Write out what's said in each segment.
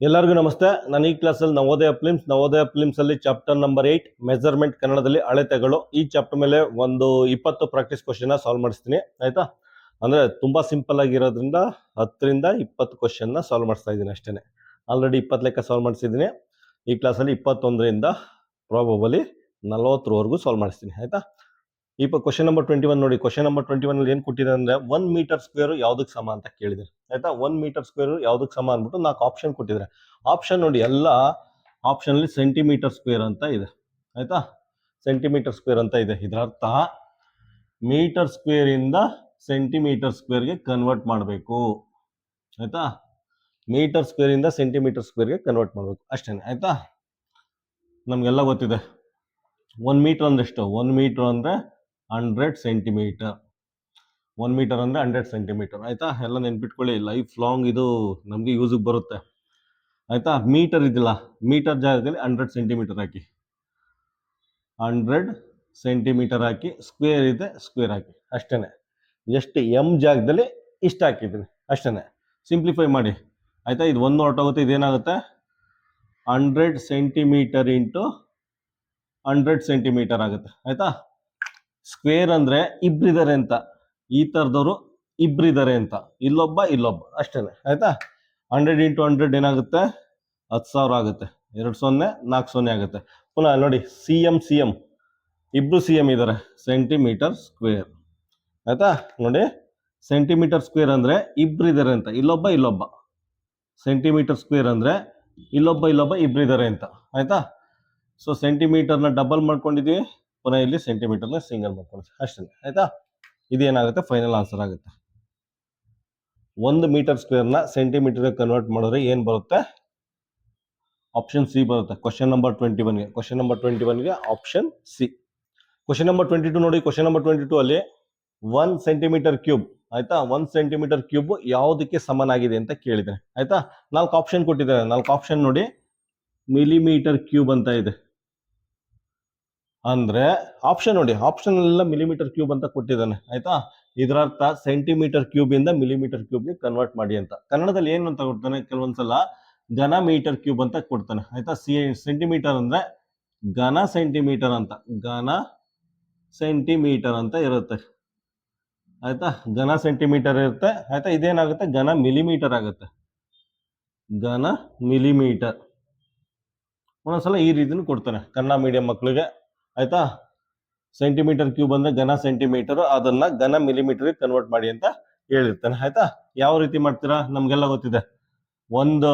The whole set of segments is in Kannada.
ಎಲ್ಲರಿಗೂ ನಮಸ್ತೆ. ನಾನು ಈ ಕ್ಲಾಸಲ್ಲಿ ನವೋದಯ ಫಿಲ್ಮ್ಸ್ ಅಲ್ಲಿ ಚಾಪ್ಟರ್ ನಂಬರ್ 8 ಮೆಜರ್ಮೆಂಟ್ ಕನ್ನಡದಲ್ಲಿ ಅಳತೆಗಳು, ಈ ಚಾಪ್ಟರ್ ಮೇಲೆ ಒಂದು 20 ಪ್ರಾಕ್ಟೀಸ್ ಕ್ವಶನ್ ಸಾಲ್ವ್ ಮಾಡಿಸ್ತೀನಿ. ಆಯ್ತಾ? ಅಂದ್ರೆ ತುಂಬಾ ಸಿಂಪಲ್ ಆಗಿರೋದ್ರಿಂದ 10 ರಿಂದ 20 ಕ್ವಶನ್ ಸಾಲ್ವ್ ಮಾಡಿಸ್ತಾ ಇದ್ದೀನಿ ಅಷ್ಟೇನೆ. ಆಲ್ರೆಡಿ 20 ಲೆಕ್ಕ ಸಾಲ್ವ್ ಮಾಡಿಸಿದ್ದೀನಿ. ಈ ಕ್ಲಾಸಲ್ಲಿ 21 ರಿಂದ ಪ್ರಾಬಬಲಿ 40 ವರೆಗೂ ಸಾಲ್ವ್ ಮಾಡಿಸ್ತೀನಿ. ಆಯ್ತಾ? ಈಗ ಕ್ವಶನ್ ನಂಬರ್ 21 ನೋಡಿ. ಕ್ವಶನ್ ನಂಬರ್ 21 ಅಲ್ಲಿ ಏನ್ ಕೊಟ್ಟಿದೆ ಅಂದ್ರೆ 1 ಮೀಟರ್ ಸ್ಕ್ವೇರ್ ಯಾವ್ದಕ್ಕೆ ಸಮ ಅಂತ ಕೇಳಿದ್ರೆ. ಆಯ್ತಾ? 1 ಮೀಟರ್ ಸ್ಕ್ವೇರ್ ಯಾವ್ದಕ್ಕೆ ಸಮ ಅಂದ್ಬಿಟ್ಟು 4 ಆಪ್ಷನ್ ಕೊಟ್ಟಿದ್ರೆ. ಆಪ್ಷನ್ ನೋಡಿ, ಎಲ್ಲ ಆಪ್ಷನ್ ಅಲ್ಲಿ ಸೆಂಟಿಮೀಟರ್ ಸ್ಕ್ವೇರ್ ಅಂತ ಇದೆ. ಆಯ್ತಾ? ಸೆಂಟಿಮೀಟರ್ ಸ್ಕ್ವೇರ್ ಅಂತ ಇದೆ. ಇದರ ಅರ್ಥ ಮೀಟರ್ ಸ್ಕ್ವೇರ್ ಇಂದ ಸೆಂಟಿಮೀಟರ್ ಸ್ಕ್ವೇರ್ಗೆ ಕನ್ವರ್ಟ್ ಮಾಡಬೇಕು. ಆಯ್ತಾ? ಮೀಟರ್ ಸ್ಕ್ವೇರ್ ಇಂದ ಸೆಂಟಿಮೀಟರ್ ಸ್ಕ್ವೇರ್ಗೆ ಕನ್ವರ್ಟ್ ಮಾಡಬೇಕು ಅಷ್ಟೇನೆ. ಆಯ್ತಾ? ನಮ್ಗೆಲ್ಲ ಗೊತ್ತಿದೆ 1 ಮೀಟರ್ ಅಂದ್ರೆ ಎಷ್ಟು. 1 ಮೀಟರ್ ಅಂದ್ರೆ 100 ಸೆಂಟಿಮೀಟರ್. 1 ಮೀಟರ್ ಅಂದ್ರೆ 100 ಸೆಂಟಿಮೀಟರ್. ಆಯ್ತಾ? ಎಲ್ಲ ನೆನ್ಪಿಟ್ಕೊಳ್ಳಿ, ಲೈಫ್ ಲಾಂಗ್ ಇದು ನಮ್ಗೆ ಯೂಸ್ ಬರುತ್ತೆ. ಆಯ್ತಾ? ಮೀಟರ್ ಇದಿಲ್ಲ, ಮೀಟರ್ ಜಾಗದಲ್ಲಿ 100 ಸೆಂಟಿಮೀಟರ್ ಹಾಕಿ, 100 ಸೆಂಟಿಮೀಟರ್ ಹಾಕಿ, ಸ್ಕ್ವೇರ್ ಇದೆ ಸ್ಕ್ವೇರ್ ಹಾಕಿ ಅಷ್ಟೇನೆ. ಎಷ್ಟು ಎಂ ಜಾಗದಲ್ಲಿ ಇಷ್ಟ ಹಾಕಿದ್ದೀನಿ ಅಷ್ಟೇನೆ. ಸಿಂಪ್ಲಿಫೈ ಮಾಡಿ. ಆಯ್ತಾ? ಇದು 1 ಹೊರಟೋಗುತ್ತೆ, ಇದೇನಾಗುತ್ತೆ 100 ಸೆಂಟಿಮೀಟರ್ ಇಂಟು 100 ಸೆಂಟಿಮೀಟರ್ ಆಗುತ್ತೆ. ಆಯ್ತಾ? ಸ್ಕ್ವೇರ್ ಅಂದ್ರೆ ಇಬ್ರಿದ್ದಾರೆ ಅಂತ, ಈ ತರದವರು ಇಬ್ರಿದ್ದಾರೆ ಅಂತ, ಇಲ್ಲೊಬ್ಬ ಅಷ್ಟೇನೆ. ಆಯ್ತಾ? 100 ಇಂಟು 100 ಏನಾಗುತ್ತೆ 10,000 ಆಗುತ್ತೆ. 2 0 4 0 ಆಗುತ್ತೆ. ಪುನಃ ನೋಡಿ, ಸಿ ಎಂ ಇಬ್ರು ಸಿ ಎಂ ಇದ್ದಾರೆ, ಸೆಂಟಿಮೀಟರ್ ಸ್ಕ್ವೇರ್. ಆಯ್ತಾ? ನೋಡಿ, ಸೆಂಟಿಮೀಟರ್ ಸ್ಕ್ವೇರ್ ಅಂದ್ರೆ ಇಬ್ರಿದ್ದಾರೆ ಅಂತ, ಇಲ್ಲೊಬ್ಬ. ಸೆಂಟಿಮೀಟರ್ ಸ್ಕ್ವೇರ್ ಅಂದ್ರೆ ಇಲ್ಲೊಬ್ಬ ಇಬ್ರಿದ್ದಾರೆ ಅಂತ. ಆಯ್ತಾ? ಸೊ ಸೆಂಟಿಮೀಟರ್ನ ಡಬಲ್ ಮಾಡ್ಕೊಂಡಿದೀವಿ, ಪುನಃ ಇಲ್ಲಿ ಸೆಂಟಿಮೀಟರ್ನ ಸಿಂಗಲ್ ಮಾಡ್ಕೊಂಡಿದ್ದೀವಿ ಅಷ್ಟೇ. ಆಯ್ತಾ? ಇದೇನಾಗುತ್ತೆ ಫೈನಲ್ ಆನ್ಸರ್ ಆಗುತ್ತೆ. 1 ಮೀಟರ್ ಸ್ಕ್ವೇರ್ನ ಸೆಂಟಿಮೀಟರ್ಗೆ ಕನ್ವರ್ಟ್ ಮಾಡಿದ್ರೆ ಏನ್ ಬರುತ್ತೆ? ಆಪ್ಷನ್ ಸಿ ಬರುತ್ತೆ. ಕ್ವಶನ್ ನಂಬರ್ 21ಗೆ ಆಪ್ಷನ್ ಸಿ. ಕ್ವಶನ್ ನಂಬರ್ 22 ನೋಡಿ. ಕ್ವಶನ್ ನಂಬರ್ 22 ಅಲ್ಲಿ 1 ಸೆಂಟಿಮೀಟರ್ ಕ್ಯೂಬ್. ಆಯ್ತಾ? 1 ಸೆಂಟಿಮೀಟರ್ ಕ್ಯೂಬ್ ಯಾವುದಕ್ಕೆ ಸಮನಾಗಿದೆ ಅಂತ ಕೇಳಿದೆ. ಆಯ್ತಾ? 4 ಆಪ್ಷನ್ ಕೊಟ್ಟಿದ್ದಾರೆ. 4 ಆಪ್ಷನ್ ನೋಡಿ, ಮಿಲಿಮೀಟರ್ ಕ್ಯೂಬ್ ಅಂತ ಇದೆ. ಅಂದ್ರೆ ಆಪ್ಷನ್ ನೋಡಿ, ಆಪ್ಷನ್ ಎಲ್ಲ ಮಿಲಿಮೀಟರ್ ಕ್ಯೂಬ್ ಅಂತ ಕೊಟ್ಟಿದ್ದಾನೆ. ಆಯ್ತಾ? ಇದರ ಅರ್ಥ ಸೆಂಟಿಮೀಟರ್ ಕ್ಯೂಬ್ ಇಂದ ಮಿಲಿಮೀಟರ್ ಕ್ಯೂಬ್ಗೆ ಕನ್ವರ್ಟ್ ಮಾಡಿ ಅಂತ. ಕನ್ನಡದಲ್ಲಿ ಏನು ಅಂತ ಕೊಡ್ತಾನೆ, ಕೆಲವೊಂದ್ಸಲ ಘನ ಮೀಟರ್ ಕ್ಯೂಬ್ ಅಂತ ಕೊಡ್ತಾನೆ. ಆಯ್ತಾ? ಸೆಂಟಿಮೀಟರ್ ಅಂದ್ರೆ ಘನ ಸೆಂಟಿಮೀಟರ್ ಅಂತ, ಘನ ಸೆಂಟಿಮೀಟರ್ ಅಂತ ಇರುತ್ತೆ. ಆಯ್ತಾ? ಘನ ಸೆಂಟಿಮೀಟರ್ ಇರುತ್ತೆ. ಆಯ್ತಾ? ಇದೇನಾಗುತ್ತೆ ಘನ ಮಿಲಿಮೀಟರ್ ಆಗುತ್ತೆ, ಘನ ಮಿಲಿಮೀಟರ್. ಒಂದೊಂದ್ಸಲ ಈ ರೀತಿನೂ ಕೊಡ್ತಾನೆ ಕನ್ನಡ ಮೀಡಿಯಂ ಮಕ್ಕಳಿಗೆ. ಆಯ್ತಾ? ಸೆಂಟಿಮೀಟರ್ ಕ್ಯೂಬ್ ಅಂದ್ರೆ ಘನ ಸೆಂಟಿಮೀಟರ್, ಅದನ್ನ ಘನ ಮಿಲಿಮೀಟರ್ ಕನ್ವರ್ಟ್ ಮಾಡಿ ಅಂತ ಹೇಳಿರ್ತಾನೆ. ಆಯ್ತಾ? ಯಾವ ರೀತಿ ಮಾಡ್ತೀರಾ ನಮ್ಗೆಲ್ಲ ಗೊತ್ತಿದೆ. ಒಂದು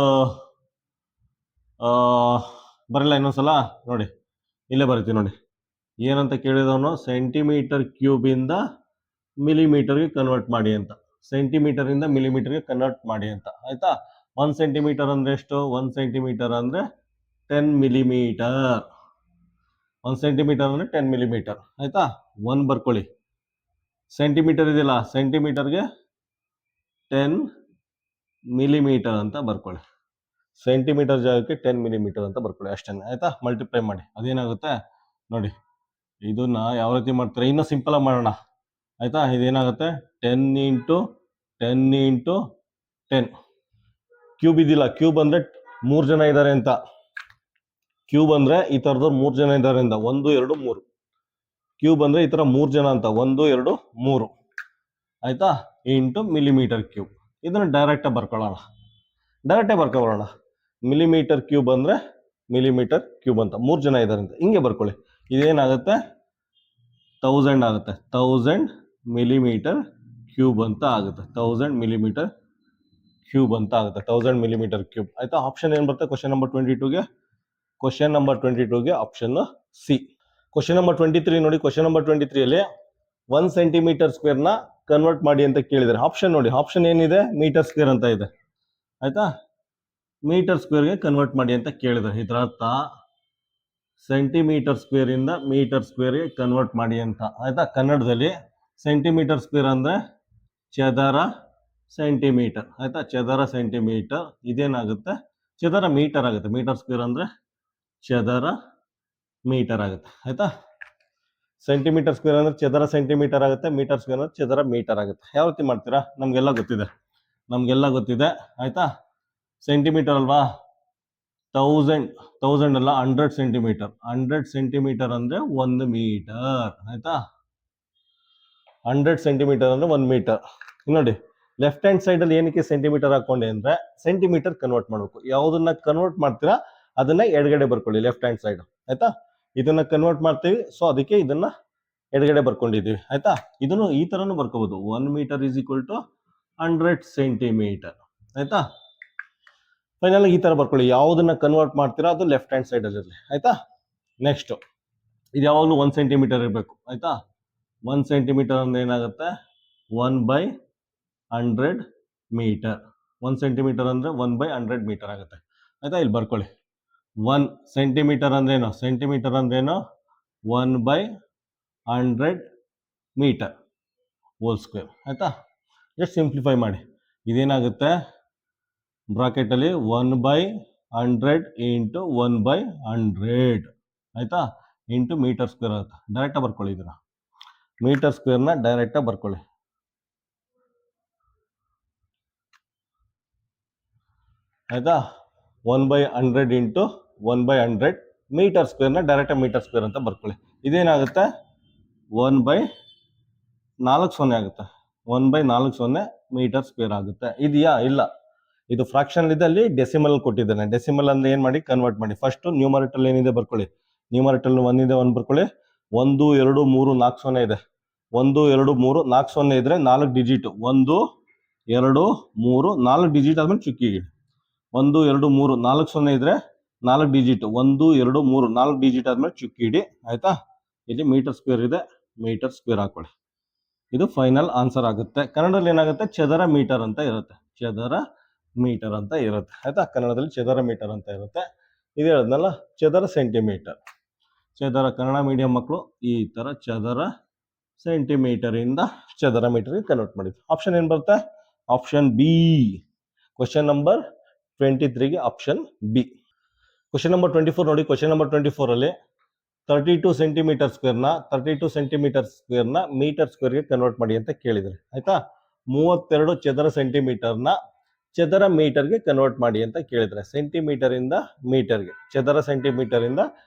ಬರಲ್ಲ, ಇನ್ನೊಂದ್ಸಲ ನೋಡಿ, ಇಲ್ಲೇ ಬರೀತೀವಿ ನೋಡಿ. ಏನಂತ ಕೇಳಿದವನು, ಸೆಂಟಿಮೀಟರ್ ಕ್ಯೂಬ್ ಇಂದ ಮಿಲಿಮೀಟರ್ಗೆ ಕನ್ವರ್ಟ್ ಮಾಡಿ ಅಂತ, ಸೆಂಟಿಮೀಟರ್ ಇಂದ ಮಿಲಿಮೀಟರ್ಗೆ ಕನ್ವರ್ಟ್ ಮಾಡಿ ಅಂತ. ಆಯ್ತಾ? 1 ಸೆಂಟಿಮೀಟರ್ ಅಂದ್ರೆ ಎಷ್ಟು? 1 ಸೆಂಟಿಮೀಟರ್ ಅಂದ್ರೆ 10 ಮಿಲಿಮೀಟರ್. 1 ಸೆಂಟಿಮೀಟರ್ ಅಂದ್ರೆ 10 ಮಿಲಿಮೀಟರ್. ಆಯ್ತಾ? 1 ಬರ್ಕೊಳ್ಳಿ. ಸೆಂಟಿಮೀಟರ್ ಇದೆಯಲ್ಲ, ಸೆಂಟಿಮೀಟರ್ಗೆ 10 ಮಿಲಿಮೀಟರ್ ಅಂತ ಬರ್ಕೊಳ್ಳಿ. ಸೆಂಟಿಮೀಟರ್ ಜಾಗಕ್ಕೆ 10 ಮಿಲಿಮೀಟರ್ ಅಂತ ಬರ್ಕೊಳ್ಳಿ ಅಷ್ಟೇ. ಆಯ್ತಾ? ಮಲ್ಟಿಪ್ಲೈ ಮಾಡಿ, ಅದೇನಾಗುತ್ತೆ ನೋಡಿ. ಇದನ್ನ ಯಾವ ರೀತಿ ಮಾಡ್ತಾರೆ, ಇನ್ನೂ ಸಿಂಪಲ್ ಆಗಿ ಮಾಡೋಣ. ಆಯ್ತಾ? ಇದೇನಾಗುತ್ತೆ 10 ಇಂಟು 10 ಕ್ಯೂಬ್ ಇದಿಲ್ಲ. ಕ್ಯೂಬ್ ಅಂದ್ರೆ 3 ಜನ ಇದ್ದಾರೆ ಅಂತ. ಕ್ಯೂಬ್ ಅಂದ್ರೆ ಈ ತರದ 3 ಜನ ಇದ್ದಾರೆ ಅಂತ, 1 2 3. ಕ್ಯೂಬ್ ಅಂದ್ರೆ ಈ ತರ 3 ಜನ ಅಂತ, 1 2 3. ಆಯ್ತಾ? Into millimetre cube. ಇದನ್ನ ಡೈರೆಕ್ಟ್ ಬರ್ಕೊಳ್ಳೋಣ, ಮಿಲಿಮೀಟರ್ ಕ್ಯೂಬ್ ಅಂದ್ರೆ ಮಿಲಿಮೀಟರ್ ಕ್ಯೂಬ್ ಅಂತ, 3 ಜನ ಇದ್ದಾರೆ ಅಂತ ಹಿಂಗೆ ಬರ್ಕೊಳ್ಳಿ. ಇದೇನಾಗುತ್ತೆ 1000 ಆಗುತ್ತೆ, 1000 ಮಿಲಿಮೀಟರ್ ಕ್ಯೂಬ್ ಅಂತ ಆಗುತ್ತೆ, 1000 ಮಿಲಿಮೀಟರ್ ಕ್ಯೂಬ್ ಅಂತ ಆಗುತ್ತೆ, 1000 ಮಿಲಿಮೀಟರ್ ಕ್ಯೂಬ್. ಆಯ್ತಾ? ಆಪ್ಷನ್ ಏನ್ ಬರುತ್ತೆ ಕ್ವಶನ್ ನಂಬರ್ 22ಗೆ? ಕ್ವಶನ್ ನಂಬರ್ 22ಗೆ ಆಪ್ಷನ್ ಸಿ. ಕ್ವಶನ್ ನಂಬರ್ 23 ನೋಡಿ. ಕ್ವಶನ್ ನಂಬರ್ 23 ಅಲ್ಲಿ 1 ಸೆಂಟಿಮೀಟರ್ ಸ್ಕ್ವೇರ್ ನ ಕನ್ವರ್ಟ್ ಮಾಡಿ ಅಂತ ಕೇಳಿದರೆ. ಆಪ್ಷನ್ ನೋಡಿ, ಆಪ್ಷನ್ ಏನಿದೆ ಮೀಟರ್ ಸ್ಕ್ವೇರ್ ಅಂತ ಇದೆ. ಆಯ್ತಾ? ಮೀಟರ್ ಸ್ಕ್ವೇರ್ಗೆ ಕನ್ವರ್ಟ್ ಮಾಡಿ ಅಂತ ಕೇಳಿದರೆ, ಇದರ ಅರ್ಥ ಸೆಂಟಿಮೀಟರ್ ಸ್ಕ್ವೇರ್ ಇಂದ ಮೀಟರ್ ಸ್ಕ್ವೇರ್ಗೆ ಕನ್ವರ್ಟ್ ಮಾಡಿ ಅಂತ. ಆಯ್ತಾ? ಕನ್ನಡದಲ್ಲಿ ಸೆಂಟಿಮೀಟರ್ ಸ್ಕ್ವೇರ್ ಅಂದ್ರೆ ಚದರ ಸೆಂಟಿಮೀಟರ್. ಆಯ್ತಾ? ಚದರ ಸೆಂಟಿಮೀಟರ್. ಇದೇನಾಗುತ್ತೆ ಚದರ ಮೀಟರ್ ಆಗುತ್ತೆ. ಮೀಟರ್ ಸ್ಕ್ವೇರ್ ಅಂದ್ರೆ ಚದರ ಮೀಟರ್ ಆಗುತ್ತೆ. ಆಯ್ತಾ? ಸೆಂಟಿಮೀಟರ್ ಸ್ಕ್ವೇರ್ ಅಂದ್ರೆ ಚದರ ಸೆಂಟಿಮೀಟರ್ ಆಗುತ್ತೆ, ಮೀಟರ್ ಸ್ಕ್ವೇರ್ ಅಂದ್ರೆ ಚದರ ಮೀಟರ್ ಆಗುತ್ತೆ. ಯಾವ ರೀತಿ ಮಾಡ್ತೀರಾ ನಮ್ಗೆಲ್ಲ ಗೊತ್ತಿದೆ. ಆಯ್ತಾ? ಸೆಂಟಿಮೀಟರ್ ಅಲ್ವಾ, 1000 ಅಲ್ಲ 100 ಸೆಂಟಿಮೀಟರ್. 100 ಸೆಂಟಿಮೀಟರ್ ಅಂದ್ರೆ 1 ಮೀಟರ್. ಆಯ್ತಾ, 100 ಸೆಂಟಿಮೀಟರ್ ಅಂದ್ರೆ 1 ಮೀಟರ್. ನೋಡಿ, ಲೆಫ್ಟ್ ಹ್ಯಾಂಡ್ ಸೈಡ್ ಅಲ್ಲಿ ಏನಕ್ಕೆ ಸೆಂಟಿಮೀಟರ್ ಹಾಕೊಂಡೆ ಅಂದ್ರೆ ಸೆಂಟಿಮೀಟರ್ ಕನ್ವರ್ಟ್ ಮಾಡಬೇಕು. ಯಾವುದನ್ನ ಕನ್ವರ್ಟ್ ಮಾಡ್ತೀರಾ ಅದನ್ನ ಎಡಗಡೆ ಬರ್ಕೊಳ್ಳಿ, ಲೆಫ್ಟ್ ಹ್ಯಾಂಡ್ ಸೈಡ್. ಆಯ್ತಾ, ಇದನ್ನ ಕನ್ವರ್ಟ್ ಮಾಡ್ತೀವಿ, ಸೊ ಅದಕ್ಕೆ ಇದನ್ನ ಎಡಗಡೆ ಬರ್ಕೊಂಡಿದೀವಿ. ಆಯ್ತಾ, ಇದನ್ನು ಈ ತರನು ಬರ್ಕೋಬಹುದು. 1 metre is equal to 100 centimetre. ಆಯ್ತಾ, ಫೈನಲ್ ಈ ತರ ಬರ್ಕೊಳ್ಳಿ. ಯಾವುದನ್ನ ಕನ್ವರ್ಟ್ ಮಾಡ್ತೀರಾ ಅದು ಲೆಫ್ಟ್ ಹ್ಯಾಂಡ್ ಸೈಡ್ ಅಲ್ಲಿ ಇರಲಿ. ಆಯ್ತಾ, ನೆಕ್ಸ್ಟ್ ಇದು ಯಾವಾಗಲೂ 1 ಸೆಂಟಿಮೀಟರ್ ಇರಬೇಕು. ಆಯ್ತಾ, 1 ಸೆಂಟಿಮೀಟರ್ ಅಂದ್ರೆ ಏನಾಗುತ್ತೆ, 1/100 ಮೀಟರ್. 1 ಸೆಂಟಿಮೀಟರ್ ಅಂದ್ರೆ 1/100 ಮೀಟರ್ ಆಗುತ್ತೆ. ಆಯ್ತಾ, ಇಲ್ಲಿ ಬರ್ಕೊಳ್ಳಿ. 1 ಸೆಂಟಿಮೀಟರ್ ಅಂದ್ರೇನು, ಸೆಂಟಿಮೀಟರ್ ಅಂದ್ರೇನು 1/100 ಮೀಟರ್ ಹೋಲ್ ಸ್ಕ್ವೇರ್. ಆಯ್ತಾ, ಜಸ್ಟ್ ಸಿಂಪ್ಲಿಫೈ ಮಾಡಿ. ಇದೇನಾಗುತ್ತೆ, ಬ್ರಾಕೆಟ್ ಅಲ್ಲಿ 1/100 ಇಂಟು 1/100. ಆಯ್ತಾ, ಇಂಟು ಮೀಟರ್ ಸ್ಕ್ವೇರ್ ಆಗುತ್ತೆ. ಡೈರೆಕ್ಟ್ ಬರ್ಕೊಳ್ಳಿ, ಇದನ್ನ ಮೀಟರ್ ಸ್ಕ್ವೇರ್ನ ಡೈರೆಕ್ಟ್ ಬರ್ಕೊಳ್ಳಿ. ಆಯ್ತಾ, 1/100 ಇಂಟು 1/100 ಮೀಟರ್ ಸ್ಕ್ವೇರ್ನ ಡೈರೆಕ್ಟ್ ಮೀಟರ್ ಸ್ಕ್ವೇರ್ ಅಂತ ಬರ್ಕೊಳ್ಳಿ. ಇದೇನಾಗುತ್ತೆ, 1/40 ಆಗುತ್ತೆ. 1/40 ಮೀಟರ್ ಸ್ಕ್ವೇರ್ ಆಗುತ್ತೆ. ಇದೆಯಾ, ಇಲ್ಲ, ಇದು ಫ್ರಾಕ್ಷನ್ ಇದೆ, ಅಲ್ಲಿ ಡೆಸಿಮಲ್ ಕೊಟ್ಟಿದ್ದಾನೆ. ಡೆಸಿಮಲ್ ಅಂದ್ರೆ ಏನ್ ಮಾಡಿ, ಕನ್ವರ್ಟ್ ಮಾಡಿ. ಫಸ್ಟ್ ನ್ಯೂಮರೇಟರ್ ಏನಿದೆ ಬರ್ಕೊಳ್ಳಿ. ನ್ಯೂಮರೇಟರ್ 1 ಇದೆ, 1 ಬರ್ಕೊಳ್ಳಿ. 1 2 3 4 0 ಇದೆ. 1 2 3 4 0 ಇದ್ರೆ 4 ಡಿಜಿಟ್. 1 2 3 4 ಡಿಜಿಟ್ ಆದ್ಮೇಲೆ ಚುಕ್ಕಿ ಇಡಿ. 1 2 3 4 0 ಇದ್ರೆ 4 ಡಿಜಿಟ್. 1 2 3 4 ಡಿಜಿಟ್ ಆದ್ಮೇಲೆ ಚುಕ್ಕಿ ಇಡಿ. ಆಯ್ತಾ, ಇಲ್ಲಿ ಮೀಟರ್ ಸ್ಕ್ವೇರ್ ಇದೆ, ಮೀಟರ್ ಸ್ಕ್ವೇರ್ ಹಾಕೊಳ್ಳಿ. ಇದು ಫೈನಲ್ ಆನ್ಸರ್ ಆಗುತ್ತೆ. ಕನ್ನಡದಲ್ಲಿ ಏನಾಗುತ್ತೆ, ಚದರ ಮೀಟರ್ ಅಂತ ಇರುತ್ತೆ. ಚದರ ಮೀಟರ್ ಅಂತ ಇರುತ್ತೆ. ಆಯ್ತಾ, ಕನ್ನಡದಲ್ಲಿ ಚದರ ಮೀಟರ್ ಅಂತ ಇರುತ್ತೆ. ಇದು ಹೇಳಿದ್ನಲ್ಲ, ಚದರ ಸೆಂಟಿಮೀಟರ್. ಚದರ ಕನ್ನಡ ಮೀಡಿಯಂ ಮಕ್ಕಳು ಈ ತರ ಚದರ ಸೆಂಟಿಮೀಟರ್ ಇಂದ ಚದರ ಮೀಟರ್ಗೆ ಕನ್ವರ್ಟ್ ಮಾಡಿದ್ವಿ. ಆಪ್ಷನ್ ಏನ್ ಬರುತ್ತೆ, ಆಪ್ಷನ್ ಬಿ. ಕ್ವಶನ್ ನಂಬರ್ 23ಗೆ ಆಪ್ಷನ್ ಬಿ. ಕ್ವಶನ್ ನಂಬರ್ 24 ನೋಡಿ. ಕ್ವಶನ್ ನಂಬರ್ 24 ಅಲ್ಲಿ 32 ಸೆಂಟಿಮೀಟರ್ ಸ್ಕ್ವೇರ್ನ 32 ಸೆಂಟಿಮೀಟರ್ ಸ್ಕ್ವೇರ್ನ ಮೀಟರ್ ಸ್ಕ್ವೇರ್ಗೆ ಕನ್ವರ್ಟ್ ಮಾಡಿ ಅಂತ ಕೇಳಿದ್ರೆ. ಆಯ್ತಾ, 32 ಚದರ ಸೆಂಟಿಮೀಟರ್ನ ಚದರ ಮೀಟರ್ಗೆ ಕನ್ವರ್ಟ್ ಮಾಡಿ ಅಂತ ಕೇಳಿದ್ರೆ. ಸೆಂಟಿಮೀಟರ್ ಇಂದ ಮೀಟರ್ಗೆ, ಚದರ ಸೆಂಟಿಮೀಟರ್ ಇಂದ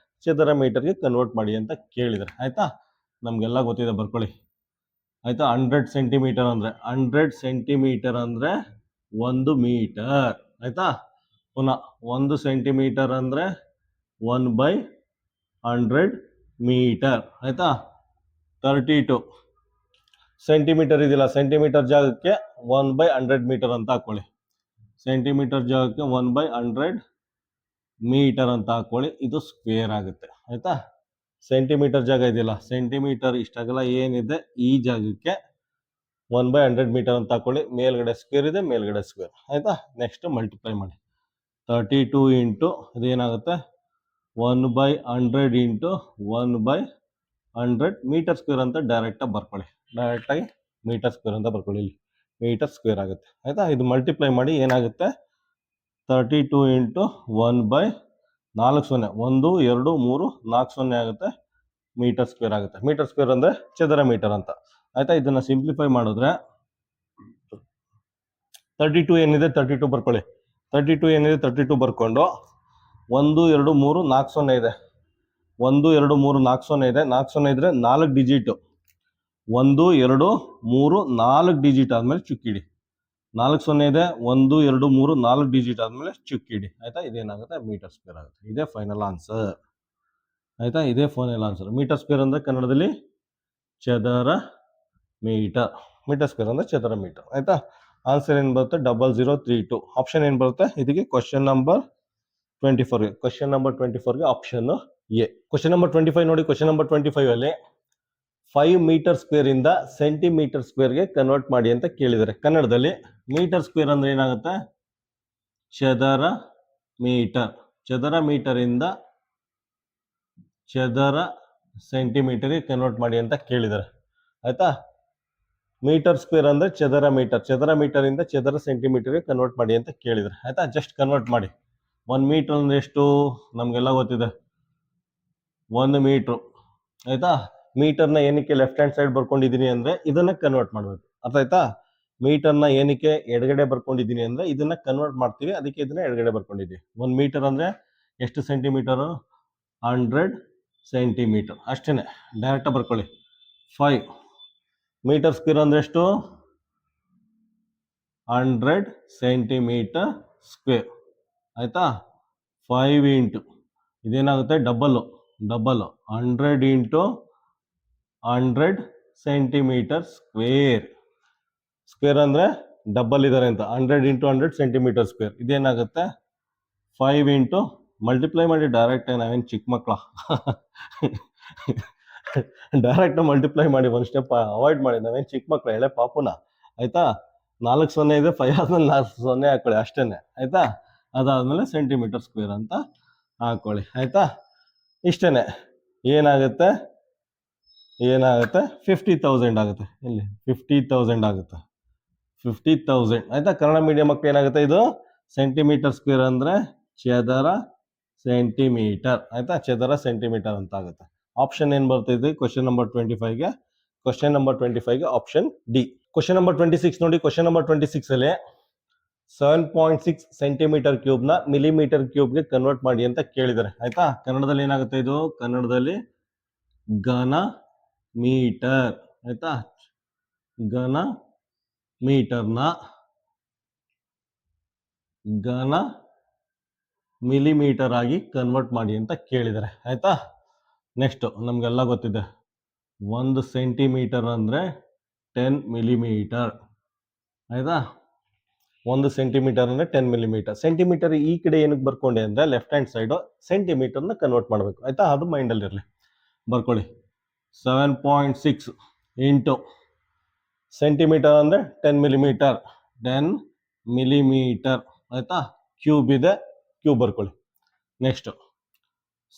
ಚದರ ಮೀಟರ್ಗೆ ಕನ್ವರ್ಟ್ ಮಾಡಿ ಅಂತ ಕೇಳಿದ್ರೆ. ಆಯ್ತಾ, ನಮ್ಗೆಲ್ಲ ಗೊತ್ತಿದೆ, ಬರ್ಕೊಳ್ಳಿ. ಆಯ್ತಾ, 100 ಸೆಂಟಿಮೀಟರ್ ಅಂದ್ರೆ 100 ಸೆಂಟಿಮೀಟರ್ ಅಂದ್ರೆ 1 ಮೀಟರ್. ಆಯ್ತಾ, ಪುನಃ 1 ಸೆಂಟಿಮೀಟರ್ ಅಂದ್ರೆ 1/100 ಮೀಟರ್. ಆಯ್ತಾ, 32 ಸೆಂಟಿಮೀಟರ್ ಇದೆಯಲ್ಲ, ಸೆಂಟಿಮೀಟರ್ ಜಾಗಕ್ಕೆ 1/100 ಮೀಟರ್ ಅಂತ ಹಾಕೊಳ್ಳಿ. ಸೆಂಟಿಮೀಟರ್ ಜಾಗಕ್ಕೆ 1/100 ಮೀಟರ್ ಅಂತ ಹಾಕೊಳ್ಳಿ. ಇದು ಸ್ಕ್ವೇರ್ ಆಗುತ್ತೆ. ಆಯ್ತಾ, ಸೆಂಟಿಮೀಟರ್ ಜಾಗ ಇದೆಯಲ್ಲ, ಸೆಂಟಿಮೀಟರ್ ಇಷ್ಟಾಗಲ್ಲ ಏನಿದೆ, ಈ ಜಾಗಕ್ಕೆ 1/100 ಮೀಟರ್ ಅಂತ ಹಾಕೊಳ್ಳಿ. ಮೇಲ್ಗಡೆ ಸ್ಕ್ವೇರ್ ಇದೆ, ಮೇಲ್ಗಡೆ ಸ್ಕ್ವೇರ್. ಆಯ್ತಾ, ನೆಕ್ಸ್ಟ್ ಮಲ್ಟಿಪ್ಲೈ ಮಾಡಿ. 32 ಇಂಟು ಇದೇನಾಗುತ್ತೆ, 1/100 ಇಂಟು 1/100 ಮೀಟರ್ ಸ್ಕ್ವೇರ್ ಅಂತ ಡೈರೆಕ್ಟಾಗಿ ಬರ್ಕೊಳ್ಳಿ. ಡೈರೆಕ್ಟಾಗಿ ಮೀಟರ್ ಸ್ಕ್ವೇರ್ ಅಂತ ಬರ್ಕೊಳ್ಳಿ. ಇಲ್ಲಿ ಮೀಟರ್ ಸ್ಕ್ವೇರ್ ಆಗುತ್ತೆ. ಆಯ್ತಾ, ಇದು ಮಲ್ಟಿಪ್ಲೈ ಮಾಡಿ ಏನಾಗುತ್ತೆ, 32 ಇಂಟು 1/40 1 2 3 4 0 ಆಗುತ್ತೆ, ಮೀಟರ್ ಸ್ಕ್ವೇರ್ ಆಗುತ್ತೆ. ಮೀಟರ್ ಸ್ಕ್ವೇರ್ ಅಂದ್ರೆ ಚದರ ಮೀಟರ್ ಅಂತ. ಆಯ್ತಾ, ಇದನ್ನ ಸಿಂಪ್ಲಿಫೈ ಮಾಡಿದ್ರೆ 32 ಏನಿದೆ 32 ಬರ್ಕೊಳ್ಳಿ. 32 ಏನಿದೆ 32 ಬರ್ಕೊಂಡು 1 2 3 4 0 ಇದೆ. 1 2 3 4 0 ಇದೆ. 4 0 ಇದ್ರೆ 4 ಡಿಜಿಟ್. 1 2 3 4 ಡಿಜಿಟ್ ಆದ್ಮೇಲೆ ಚುಕ್ಕಿಡಿ. 4 0 ಇದೆ. 1 2 3 4 ಡಿಜಿಟ್ ಆದ್ಮೇಲೆ ಚುಕ್ಕಿಡಿ. ಆಯ್ತಾ, ಇದೇನಾಗುತ್ತೆ, ಮೀಟರ್ ಸ್ಕ್ವೇರ್ ಆಗುತ್ತೆ. ಇದೇ ಫೈನಲ್ ಆನ್ಸರ್. ಆಯ್ತಾ, ಇದೇ ಫೈನಲ್ ಆನ್ಸರ್. ಮೀಟರ್ ಸ್ಕ್ವೇರ್ ಅಂದ್ರೆ ಕನ್ನಡದಲ್ಲಿ ಚದರ ಮೀಟರ್. ಮೀಟರ್ ಸ್ಕ್ವೇರ್ ಅಂದ್ರೆ ಚದರ ಮೀಟರ್. ಆಯ್ತಾ, ಆನ್ಸರ್ ಏನ್ ಬರುತ್ತೆ, 0032. ಆಪ್ಷನ್ ಏನ್ ಬರುತ್ತೆ ಇದಕ್ಕೆ, ಕ್ವಶನ್ ನಂಬರ್ 24. ಕ್ವಶನ್ ನಂಬರ್ 24ಗೆ ಆಪ್ಷನ್ ಎ. ಕ್ವಶನ್ ನಂಬರ್ 25 ನೋಡಿ. ಕ್ವಶನ್ ನಂಬರ್ 25 ಅಲ್ಲಿ 5 ಮೀಟರ್ ಸ್ಕ್ವೇರ್ ಇಂದ ಸೆಂಟಿಮೀಟರ್ ಸ್ಕ್ವೇರ್ಗೆ ಕನ್ವರ್ಟ್ ಮಾಡಿ ಅಂತ ಕೇಳಿದರೆ. ಕನ್ನಡದಲ್ಲಿ ಮೀಟರ್ ಸ್ಕ್ವೇರ್ ಅಂದ್ರೆ ಏನಾಗುತ್ತೆ, ಚದರ ಮೀಟರ್. ಚದರ ಮೀಟರ್ ಇಂದ ಚದರ ಸೆಂಟಿಮೀಟರ್ಗೆ ಕನ್ವರ್ಟ್ ಮಾಡಿ ಅಂತ ಕೇಳಿದ್ದಾರೆ. ಆಯ್ತಾ, ಮೀಟರ್ ಸ್ಕ್ವೇರ್ ಅಂದ್ರೆ ಚದರ ಮೀಟರ್. ಚದರ ಮೀಟರ್ ಇಂದ ಚದರ ಸೆಂಟಿಮೀಟರ್ಗೆ ಕನ್ವರ್ಟ್ ಮಾಡಿ ಅಂತ ಕೇಳಿದ್ರೆ. ಆಯ್ತಾ, ಜಸ್ಟ್ ಕನ್ವರ್ಟ್ ಮಾಡಿ. 1 ಮೀಟರ್ ಅಂದ್ರೆ ಎಷ್ಟು, ನಮ್ಗೆಲ್ಲ ಗೊತ್ತಿದೆ, 1 ಮೀಟರ್. ಆಯ್ತಾ, ಮೀಟರ್ನ ಏನಕ್ಕೆ ಲೆಫ್ಟ್ ಹ್ಯಾಂಡ್ ಸೈಡ್ ಬರ್ಕೊಂಡಿದೀನಿ ಅಂದ್ರೆ ಇದನ್ನ ಕನ್ವರ್ಟ್ ಮಾಡ್ಬೇಕು. ಅರ್ಥ ಆಯ್ತಾ, ಮೀಟರ್ನ ಏನಕ್ಕೆ ಎಡಗಡೆ ಬರ್ಕೊಂಡಿದೀನಿ ಅಂದ್ರೆ ಇದನ್ನ ಕನ್ವರ್ಟ್ ಮಾಡ್ತೀವಿ, ಅದಕ್ಕೆ ಇದನ್ನ ಎಡಗಡೆ ಬರ್ಕೊಂಡಿದ್ದೀವಿ. 1 ಮೀಟರ್ ಅಂದ್ರೆ ಎಷ್ಟು ಸೆಂಟಿಮೀಟರು? 100 ಸೆಂಟಿಮೀಟರ್ ಅಷ್ಟೇ. ಡೈರೆಕ್ಟಾಗಿ ಬರ್ಕೊಳ್ಳಿ. 5 ಮೀಟರ್ ಸ್ಕ್ವೇರ್ ಅಂದರೆ ಎಷ್ಟು? 100 ಸೆಂಟಿಮೀಟರ್ ಸ್ಕ್ವೇರ್. ಆಯಿತಾ? 5 ಇಂಟು ಇದೇನಾಗುತ್ತೆ? Double 100 into 100 centimetre square. Square ಅಂದರೆ ಡಬಲ್ ಇದ್ದಾರೆ ಅಂತ. 100 ಇಂಟು 100 ಸೆಂಟಿಮೀಟರ್ ಸ್ಕ್ವೇರ್. ಇದೇನಾಗುತ್ತೆ? 5 ಇಂಟು ಮಲ್ಟಿಪ್ಲೈ ಮಾಡಿ ಡೈರೆಕ್ಟ್. ನಾವೇನು ಚಿಕ್ಕ ಮಕ್ಕಳ? ಡೈರೆಕ್ಟ್ ಮಲ್ಟಿಪ್ಲೈ ಮಾಡಿ, ಒಂದು ಸ್ಟೆಪ್ ಅವಾಯ್ಡ್ ಮಾಡಿ. ನಾವೇನು ಚಿಕ್ಕ ಮಕ್ಕಳ? ಎಳೆ ಪಾಪುನ. ಆಯ್ತಾ? 4 0 ಇದೆ, 5 ಆದ್ಮೇಲೆ 4 0 ಹಾಕೊಳ್ಳಿ ಅಷ್ಟೇನೆ. ಆಯ್ತಾ? ಅದಾದ್ಮೇಲೆ ಸೆಂಟಿಮೀಟರ್ ಸ್ಕ್ವೇರ್ ಅಂತ ಹಾಕೊಳ್ಳಿ. ಆಯ್ತಾ? ಇಷ್ಟೇನೆ. ಏನಾಗುತ್ತೆ? 50,000 ಆಗುತ್ತೆ. ಇಲ್ಲಿ 50,000 ಆಗುತ್ತೆ. 50,000. ಆಯ್ತಾ? ಕನ್ನಡ ಮೀಡಿಯಂ ಮಕ್ಕಳು ಏನಾಗುತ್ತೆ? ಇದು ಸೆಂಟಿಮೀಟರ್ ಸ್ಕ್ವೇರ್ ಅಂದ್ರೆ ಚದರ ಸೆಂಟಿಮೀಟರ್. ಆಯ್ತಾ? ಚದರ ಸೆಂಟಿಮೀಟರ್ ಅಂತ ಆಗುತ್ತೆ. ಆಪ್ಷನ್ ಏನ್ ಬರ್ತಿದೆ ಕ್ವಶನ್ ನಂಬರ್ 25ಗೆ? ಕ್ವಶನ್ ನಂಬರ್ 25ಗೆ ಆಪ್ಷನ್ ಡಿ. ಕ್ವಶನ್ ನಂಬರ್ 26 ನೋಡಿ. ಕ್ವಶನ್ ನಂಬರ್ 26 ಅಲ್ಲಿ 7.6 ಸೆಂಟಿಮೀಟರ್ ಕ್ಯೂಬ್ ನ ಮಿಲಿಮೀಟರ್ ಕ್ಯೂಬ್ಗೆ ಕನ್ವರ್ಟ್ ಮಾಡಿ ಅಂತ ಕೇಳಿದ್ದಾರೆ. ಆಯ್ತಾ? ಕನ್ನಡದಲ್ಲಿ ಏನಾಗುತ್ತೆ ಇದು? ಕನ್ನಡದಲ್ಲಿ ಘನ ಮೀಟರ್. ಆಯ್ತಾ? ಘನ ಮೀಟರ್ನ ಘನ ಮಿಲಿಮೀಟರ್ ಆಗಿ ಕನ್ವರ್ಟ್ ಮಾಡಿ ಅಂತ ಕೇಳಿದ್ದಾರೆ. ಆಯ್ತಾ? ನೆಕ್ಸ್ಟ್ ನಮ್ಗೆಲ್ಲ ಗೊತ್ತಿದೆ, 1 ಸೆಂಟಿಮೀಟರ್ ಅಂದ್ರೆ 10 ಮಿಲಿಮೀಟರ್. ಆಯ್ತಾ? 1 ಸೆಂಟಿಮೀಟರ್ ಅಂದ್ರೆ 10 ಮಿಲಿಮೀಟರ್. ಸೆಂಟಿಮೀಟರ್ ಈ ಕಡೆ ಏನಕ್ಕೆ ಬರ್ಕೊಂಡೆ ಅಂದ್ರೆ ಲೆಫ್ಟ್ ಹ್ಯಾಂಡ್ ಸೈಡ್ ಸೆಂಟಿಮೀಟರ್ನ ಕನ್ವರ್ಟ್ ಮಾಡಬೇಕು. ಆಯ್ತಾ? ಅದು ಮೈಂಡಲ್ಲಿ ಇರಲಿ. ಬರ್ಕೊಳ್ಳಿ. 7.6 ಇಂಟು ಸೆಂಟಿಮೀಟರ್ ಅಂದ್ರೆ 10 ಮಿಲಿಮೀಟರ್. 10 ಮಿಲಿಮೀಟರ್. ಆಯ್ತಾ? ಕ್ಯೂಬ್ ಇದೆ, ಕ್ಯೂಬ್ ಬರ್ಕೊಳ್ಳಿ. ನೆಕ್ಸ್ಟ್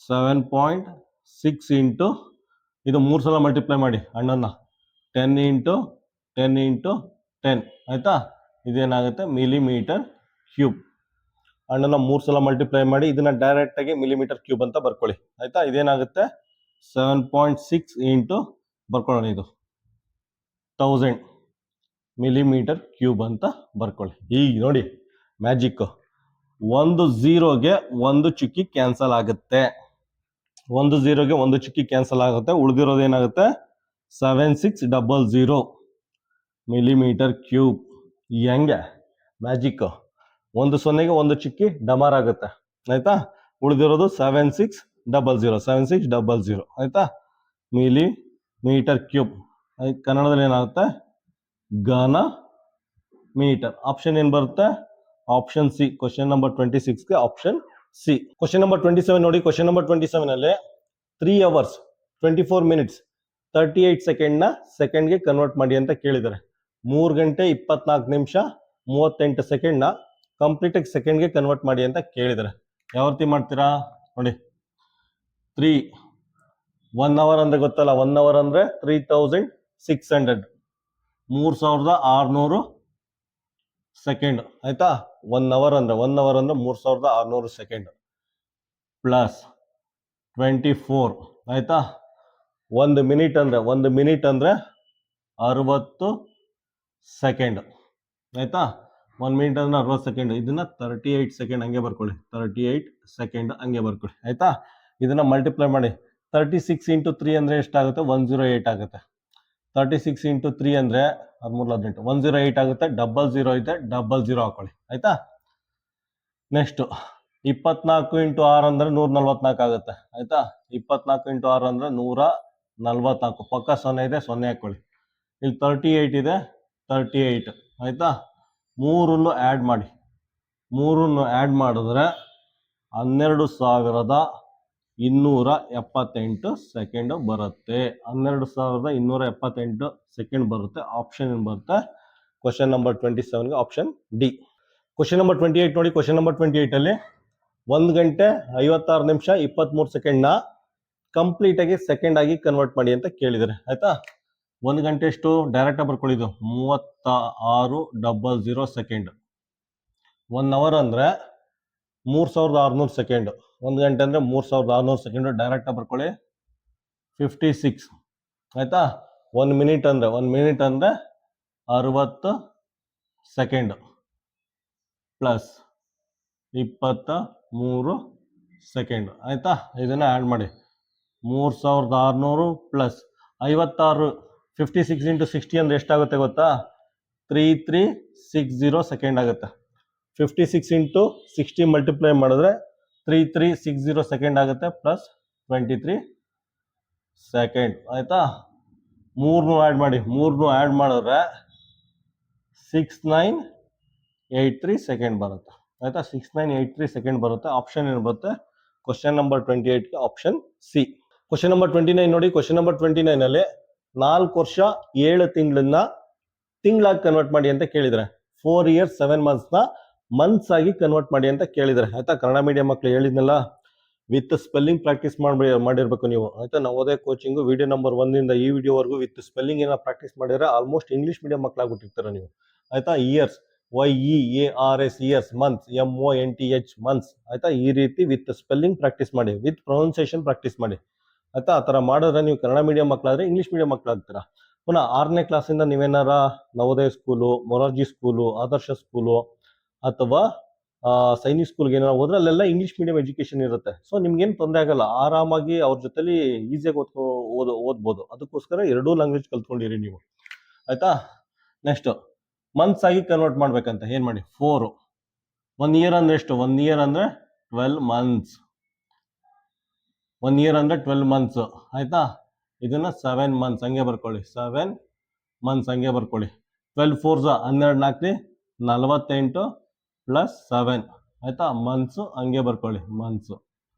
7.6 ಇಂಟು ಇದು 3 ಸಲ ಮಲ್ಟಿಪ್ಲೈ ಮಾಡಿ ಅಣ್ಣನ. 10 ಇಂಟು 10 ಇಂಟು 10. ಆಯ್ತಾ? ಇದೇನಾಗುತ್ತೆ? Millimetre cube. ಅಣ್ಣನ 3 ಸಲ ಮಲ್ಟಿಪ್ಲೈ ಮಾಡಿ ಇದನ್ನ ಡೈರೆಕ್ಟ್ ಆಗಿ ಮಿಲಿಮೀಟರ್ ಕ್ಯೂಬ್ ಅಂತ ಬರ್ಕೊಳ್ಳಿ. ಆಯ್ತಾ? ಇದೇನಾಗುತ್ತೆ? 7.6 ಇಂಟು ಬರ್ಕೊಳ್ಳೋಣ, ಇದು 1000 ಮಿಲಿಮೀಟರ್ ಕ್ಯೂಬ್ ಅಂತ ಬರ್ಕೊಳ್ಳಿ. ಈಗ ನೋಡಿ ಮ್ಯಾಜಿಕ್. 1 0ಗೆ 1 ಚುಕ್ಕಿ ಕ್ಯಾನ್ಸಲ್ ಆಗುತ್ತೆ. 1 0ಗೆ 1 ಚುಕ್ಕಿ ಕ್ಯಾನ್ಸಲ್ ಆಗುತ್ತೆ. ಉಳಿದಿರೋದು ಏನಾಗುತ್ತೆ? 7600 ಮಿಲಿಮೀಟರ್ ಕ್ಯೂಬ್. ಹೆಂಗೆ ಮ್ಯಾಜಿಕ್? 1 0ಗೆ 1 ಚುಕ್ಕಿ ಡಮಾರ್ ಆಗುತ್ತೆ. ಆಯ್ತಾ? ಉಳಿದಿರೋದು 7600. ಆಯ್ತಾ? Millimetre cube. ಕನ್ನಡದಲ್ಲಿ ಏನಾಗುತ್ತೆ? ಘನ ಮೀಟರ್. ಆಪ್ಷನ್ ಏನ್ ಬರುತ್ತೆ? Option C. ಕ್ವಶನ್ ನಂಬರ್ 26ಗೆ ಆಪ್ಷನ್ ಸಿ. ಕ್ವಶನ್ ನಂಬರ್ 27 ನೋಡಿ. ಕ್ವಶನ್ ನಂಬರ್ 27 ಅಲ್ಲಿ 3 hours 24 minutes 38 ಸೆಕೆಂಡ್ ನ ಸೆಕೆಂಡ್ಗೆ ಕನ್ವರ್ಟ್ ಮಾಡಿ ಅಂತ ಕೇಳಿದ್ದಾರೆ. 3 ಗಂಟೆ 24 ನಿಮಿಷ 38 ಸೆಕೆಂಡ್ ನ ಕಂಪ್ಲೀಟ್ ಆಗಿ ಸೆಕೆಂಡ್ಗೆ ಕನ್ವರ್ಟ್ ಮಾಡಿ ಅಂತ ಕೇಳಿದ್ದಾರೆ. ಯಾವ ರೀತಿ ಮಾಡ್ತೀರಾ ನೋಡಿ. 1 hour ಅಂದ್ರೆ ಗೊತ್ತಲ್ಲ? 1 hour ಅಂದ್ರೆ 3600, 3600 ಸೆಕೆಂಡ್. ಆಯ್ತಾ? 1 hour ಅಂದ್ರೆ 3600 ಸೆಕೆಂಡ್ ಪ್ಲಸ್ 24. ಆಯ್ತಾ? 1 ಮಿನಿಟ್ ಅಂದ್ರೆ 60 ಸೆಕೆಂಡ್. ಆಯ್ತಾ? 1 ಮಿನಿಟ್ ಅಂದ್ರೆ 60 ಸೆಕೆಂಡ್. ಇದನ್ನ 38 ಸೆಕೆಂಡ್ ಹಂಗೆ ಬರ್ಕೊಳ್ಳಿ. 38 ಸೆಕೆಂಡ್ ಹಂಗೆ ಬರ್ಕೊಳ್ಳಿ. ಆಯ್ತಾ? ಇದನ್ನ ಮಲ್ಟಿಪ್ಲೈ ಮಾಡಿ. 36 ಇಂಟು 3 ಅಂದ್ರೆ ಎಷ್ಟಾಗುತ್ತೆ? 108 ಆಗುತ್ತೆ. 36 ಇಂಟು 3 ಅಂದ್ರೆ 13 108 ಆಗುತ್ತೆ. 00 ಇದೆ, 00 ಹಾಕೊಳ್ಳಿ. ಆಯ್ತಾ? ನೆಕ್ಸ್ಟ್ 24 ಇಂಟು 6 ಅಂದ್ರೆ 144 ಆಗುತ್ತೆ. ಆಯ್ತಾ? 24 ಇಂಟು 6 ಅಂದ್ರೆ 144. ಪಕ್ಕ 0 ಇದೆ, 0 ಹಾಕೊಳ್ಳಿ. ಇಲ್ಲಿ 38 ಇದೆ, 38. ಆಯ್ತಾ? 3 ಆ್ಯಡ್ ಮಾಡಿ. 3 ಆ್ಯಡ್ ಮಾಡಿದ್ರೆ 12,278 ಸೆಕೆಂಡ್ ಬರುತ್ತೆ. 12,278 ಸೆಕೆಂಡ್ ಬರುತ್ತೆ. ಆಪ್ಷನ್ ಏನು ಬರುತ್ತೆ? ಕ್ವಶನ್ ನಂಬರ್ 27ಗೆ ಆಪ್ಷನ್ ಡಿ. ಕ್ವಶನ್ ನಂಬರ್ 28 ನೋಡಿ. ಕ್ವಶನ್ ನಂಬರ್ 28 ಅಲ್ಲಿ 1 ಗಂಟೆ 56 ನಿಮಿಷ 23 ಸೆಕೆಂಡ್ ನ ಕಂಪ್ಲೀಟ್ ಆಗಿ ಸೆಕೆಂಡ್ ಆಗಿ ಕನ್ವರ್ಟ್ ಮಾಡಿ ಅಂತ ಕೇಳಿದ್ದಾರೆ. ಆಯ್ತಾ? 1 ಗಂಟೆ ಎಷ್ಟು? ಡೈರೆಕ್ಟ್ ಆಗಿ ಬರ್ಕೊಳ್ಳಿದ್ದು 3600 ಸೆಕೆಂಡ್. 1 hour ಅಂದ್ರೆ 3600 ಸೆಕೆಂಡ್. 1 ಗಂಟೆ ಅಂದ್ರೆ 3600 ಸೆಕೆಂಡ್. ಡೈರೆಕ್ಟ್ ಆಗಿ ಬರ್ಕೊಳ್ಳಿ 56. ಆಯ್ತಾ? 1 ಮಿನಿಟ್ ಅಂದ್ರೆ 60 ಸೆಕೆಂಡ್ ಪ್ಲಸ್ 23 ಸೆಕೆಂಡ್. ಆಯಿತಾ, ಇದನ್ನು ಆ್ಯಡ್ ಮಾಡಿ 3600 ಪ್ಲಸ್ 56. 56 ಇಂಟು 60 ಅಂದರೆ ಎಷ್ಟಾಗುತ್ತೆ ಗೊತ್ತಾ? 3360 ಸೆಕೆಂಡ್ ಆಗುತ್ತೆ. 56 ಇಂಟು 60 ಮಲ್ಟಿಪ್ಲೈ ಮಾಡಿದ್ರೆ 3360 ಸೆಕೆಂಡ್ ಆಗುತ್ತೆ ಪ್ಲಸ್ 23 ಸೆಕೆಂಡ್. ಆಯಿತಾ, ಮೂರನ್ನು ಆ್ಯಡ್ ಮಾಡಿ. ಮೂರನ್ನು ಆ್ಯಡ್ ಮಾಡಿದ್ರೆ 6983 ಸೆಕೆಂಡ್ ಬರುತ್ತೆ. ಆಯಿತಾ, 6983 ಸೆಕೆಂಡ್ ಬರುತ್ತೆ. ಆಪ್ಷನ್ ಏನು ಬರುತ್ತೆ? ಕ್ವಶನ್ ನಂಬರ್ 28ಗೆ ಆಪ್ಷನ್ ಸಿ. ಕ್ವಶನ್ ನಂಬರ್ 29 ನೋಡಿ. ಕ್ವಶನ್ ನಂಬರ್ 29 4 ವರ್ಷ 7 ತಿಂಗಳನ್ನ ತಿಂಗಳಾಗಿ ಕನ್ವರ್ಟ್ ಮಾಡಿ ಅಂತ ಕೇಳಿದರೆ, 4 years 7 monthsನ ಮಂತ್ಸ್ ಆಗಿ ಕನ್ವರ್ಟ್ ಮಾಡಿ ಅಂತ ಕೇಳಿದರೆ. ಆಯ್ತಾ, ಕನ್ನಡ ಮೀಡಿಯಂ ಮಕ್ಕಳು ಹೇಳಿದ್ನಲ್ಲ, ವಿತ್ ಸ್ಪೆಲ್ಲಿಂಗ್ ಪ್ರಾಕ್ಟೀಸ್ ಮಾಡಿರ್ಬೇಕು ನೀವು. ಆಯ್ತಾ, ನವೋದಯ ಕೋಚಿಂಗು ವಿಡಿಯೋ ನಂಬರ್ 1 ಈ ವಿಡಿಯೋವರೆಗೂ ವಿತ್ ಸ್ಪೆಲ್ಲಿಂಗ್ ಏನೋ ಪ್ರಾಕ್ಟೀಸ್ ಮಾಡಿದ್ರೆ ಆಲ್ಮೋಸ್ಟ್ ಇಂಗ್ಲೀಷ್ ಮೀಡಿಯಂ ಮಕ್ಕಳಾಗ್ಬಿಟ್ಟಿರ್ತಾರೆ ನೀವು. ಆಯ್ತಾ, years YEARS years, months MONTH months. ಆಯ್ತಾ, ಈ ರೀತಿ ವಿತ್ ಸ್ಪೆಲ್ಲಿಂಗ್ ಪ್ರಾಕ್ಟೀಸ್ ಮಾಡಿ, ವಿತ್ ಪ್ರೊನೌನ್ಸಿಯೇಷನ್ ಪ್ರಾಕ್ಟೀಸ್ ಮಾಡಿ. ಆಯ್ತಾ, ಆ ಥರ ಮಾಡಿದ್ರೆ ನೀವು ಕನ್ನಡ ಮೀಡಿಯಂ ಮಕ್ಕಳಾದ್ರೆ ಇಂಗ್ಲೀಷ್ ಮೀಡಿಯಂ ಮಕ್ಕಳಾಗ್ತೀರಾ. ಪುನಃ 6ನೇ ಕ್ಲಾಸಿಂದ ನೀವೇನಾರ ನವೋದಯ ಸ್ಕೂಲು, ಮೊರಾರ್ಜಿ ಸ್ಕೂಲು, ಆದರ್ಶ ಸ್ಕೂಲು ಅಥವಾ ಸೈನಿಕ್ ಸ್ಕೂಲ್ಗೆ ಏನಾರ ಹೋದ್ರೆ ಅಲ್ಲೆಲ್ಲ ಇಂಗ್ಲೀಷ್ ಮೀಡಿಯಂ ಎಜುಕೇಶನ್ ಇರುತ್ತೆ. ಸೊ ನಿಮ್ಗೇನು ತೊಂದರೆ ಆಗಲ್ಲ, ಆರಾಮಾಗಿ ಅವ್ರ ಜೊತೆಲಿ ಈಸಿಯಾಗಿ ಓದ್ಬೋದು. ಅದಕ್ಕೋಸ್ಕರ 2 ಲ್ಯಾಂಗ್ವೇಜ್ ಕಲ್ತ್ಕೊಂಡಿರಿ ನೀವು. ಆಯ್ತಾ, ನೆಕ್ಸ್ಟ್ ಮಂತ್ಸ್ ಆಗಿ ಕನ್ವರ್ಟ್ ಮಾಡ್ಬೇಕಂತ ಏನು ಮಾಡಿ? 4. 1 year ಅಂದ್ರೆ ಎಷ್ಟು? 1 year ಅಂದ್ರೆ 12 months. 1 year ಅಂದ್ರೆ 12 months. ಆಯ್ತಾ, ಇದನ್ನ 7 months ಹಂಗೆ ಬರ್ಕೊಳ್ಳಿ. 7 months ಹಂಗೆ ಬರ್ಕೊಳ್ಳಿ. 12 4 12 4 48 ಪ್ಲಸ್ 7. ಆಯ್ತಾ, ಮಂತ್ಸು ಹಂಗೆ ಬರ್ಕೊಳ್ಳಿ, ಮಂತ್ಸು.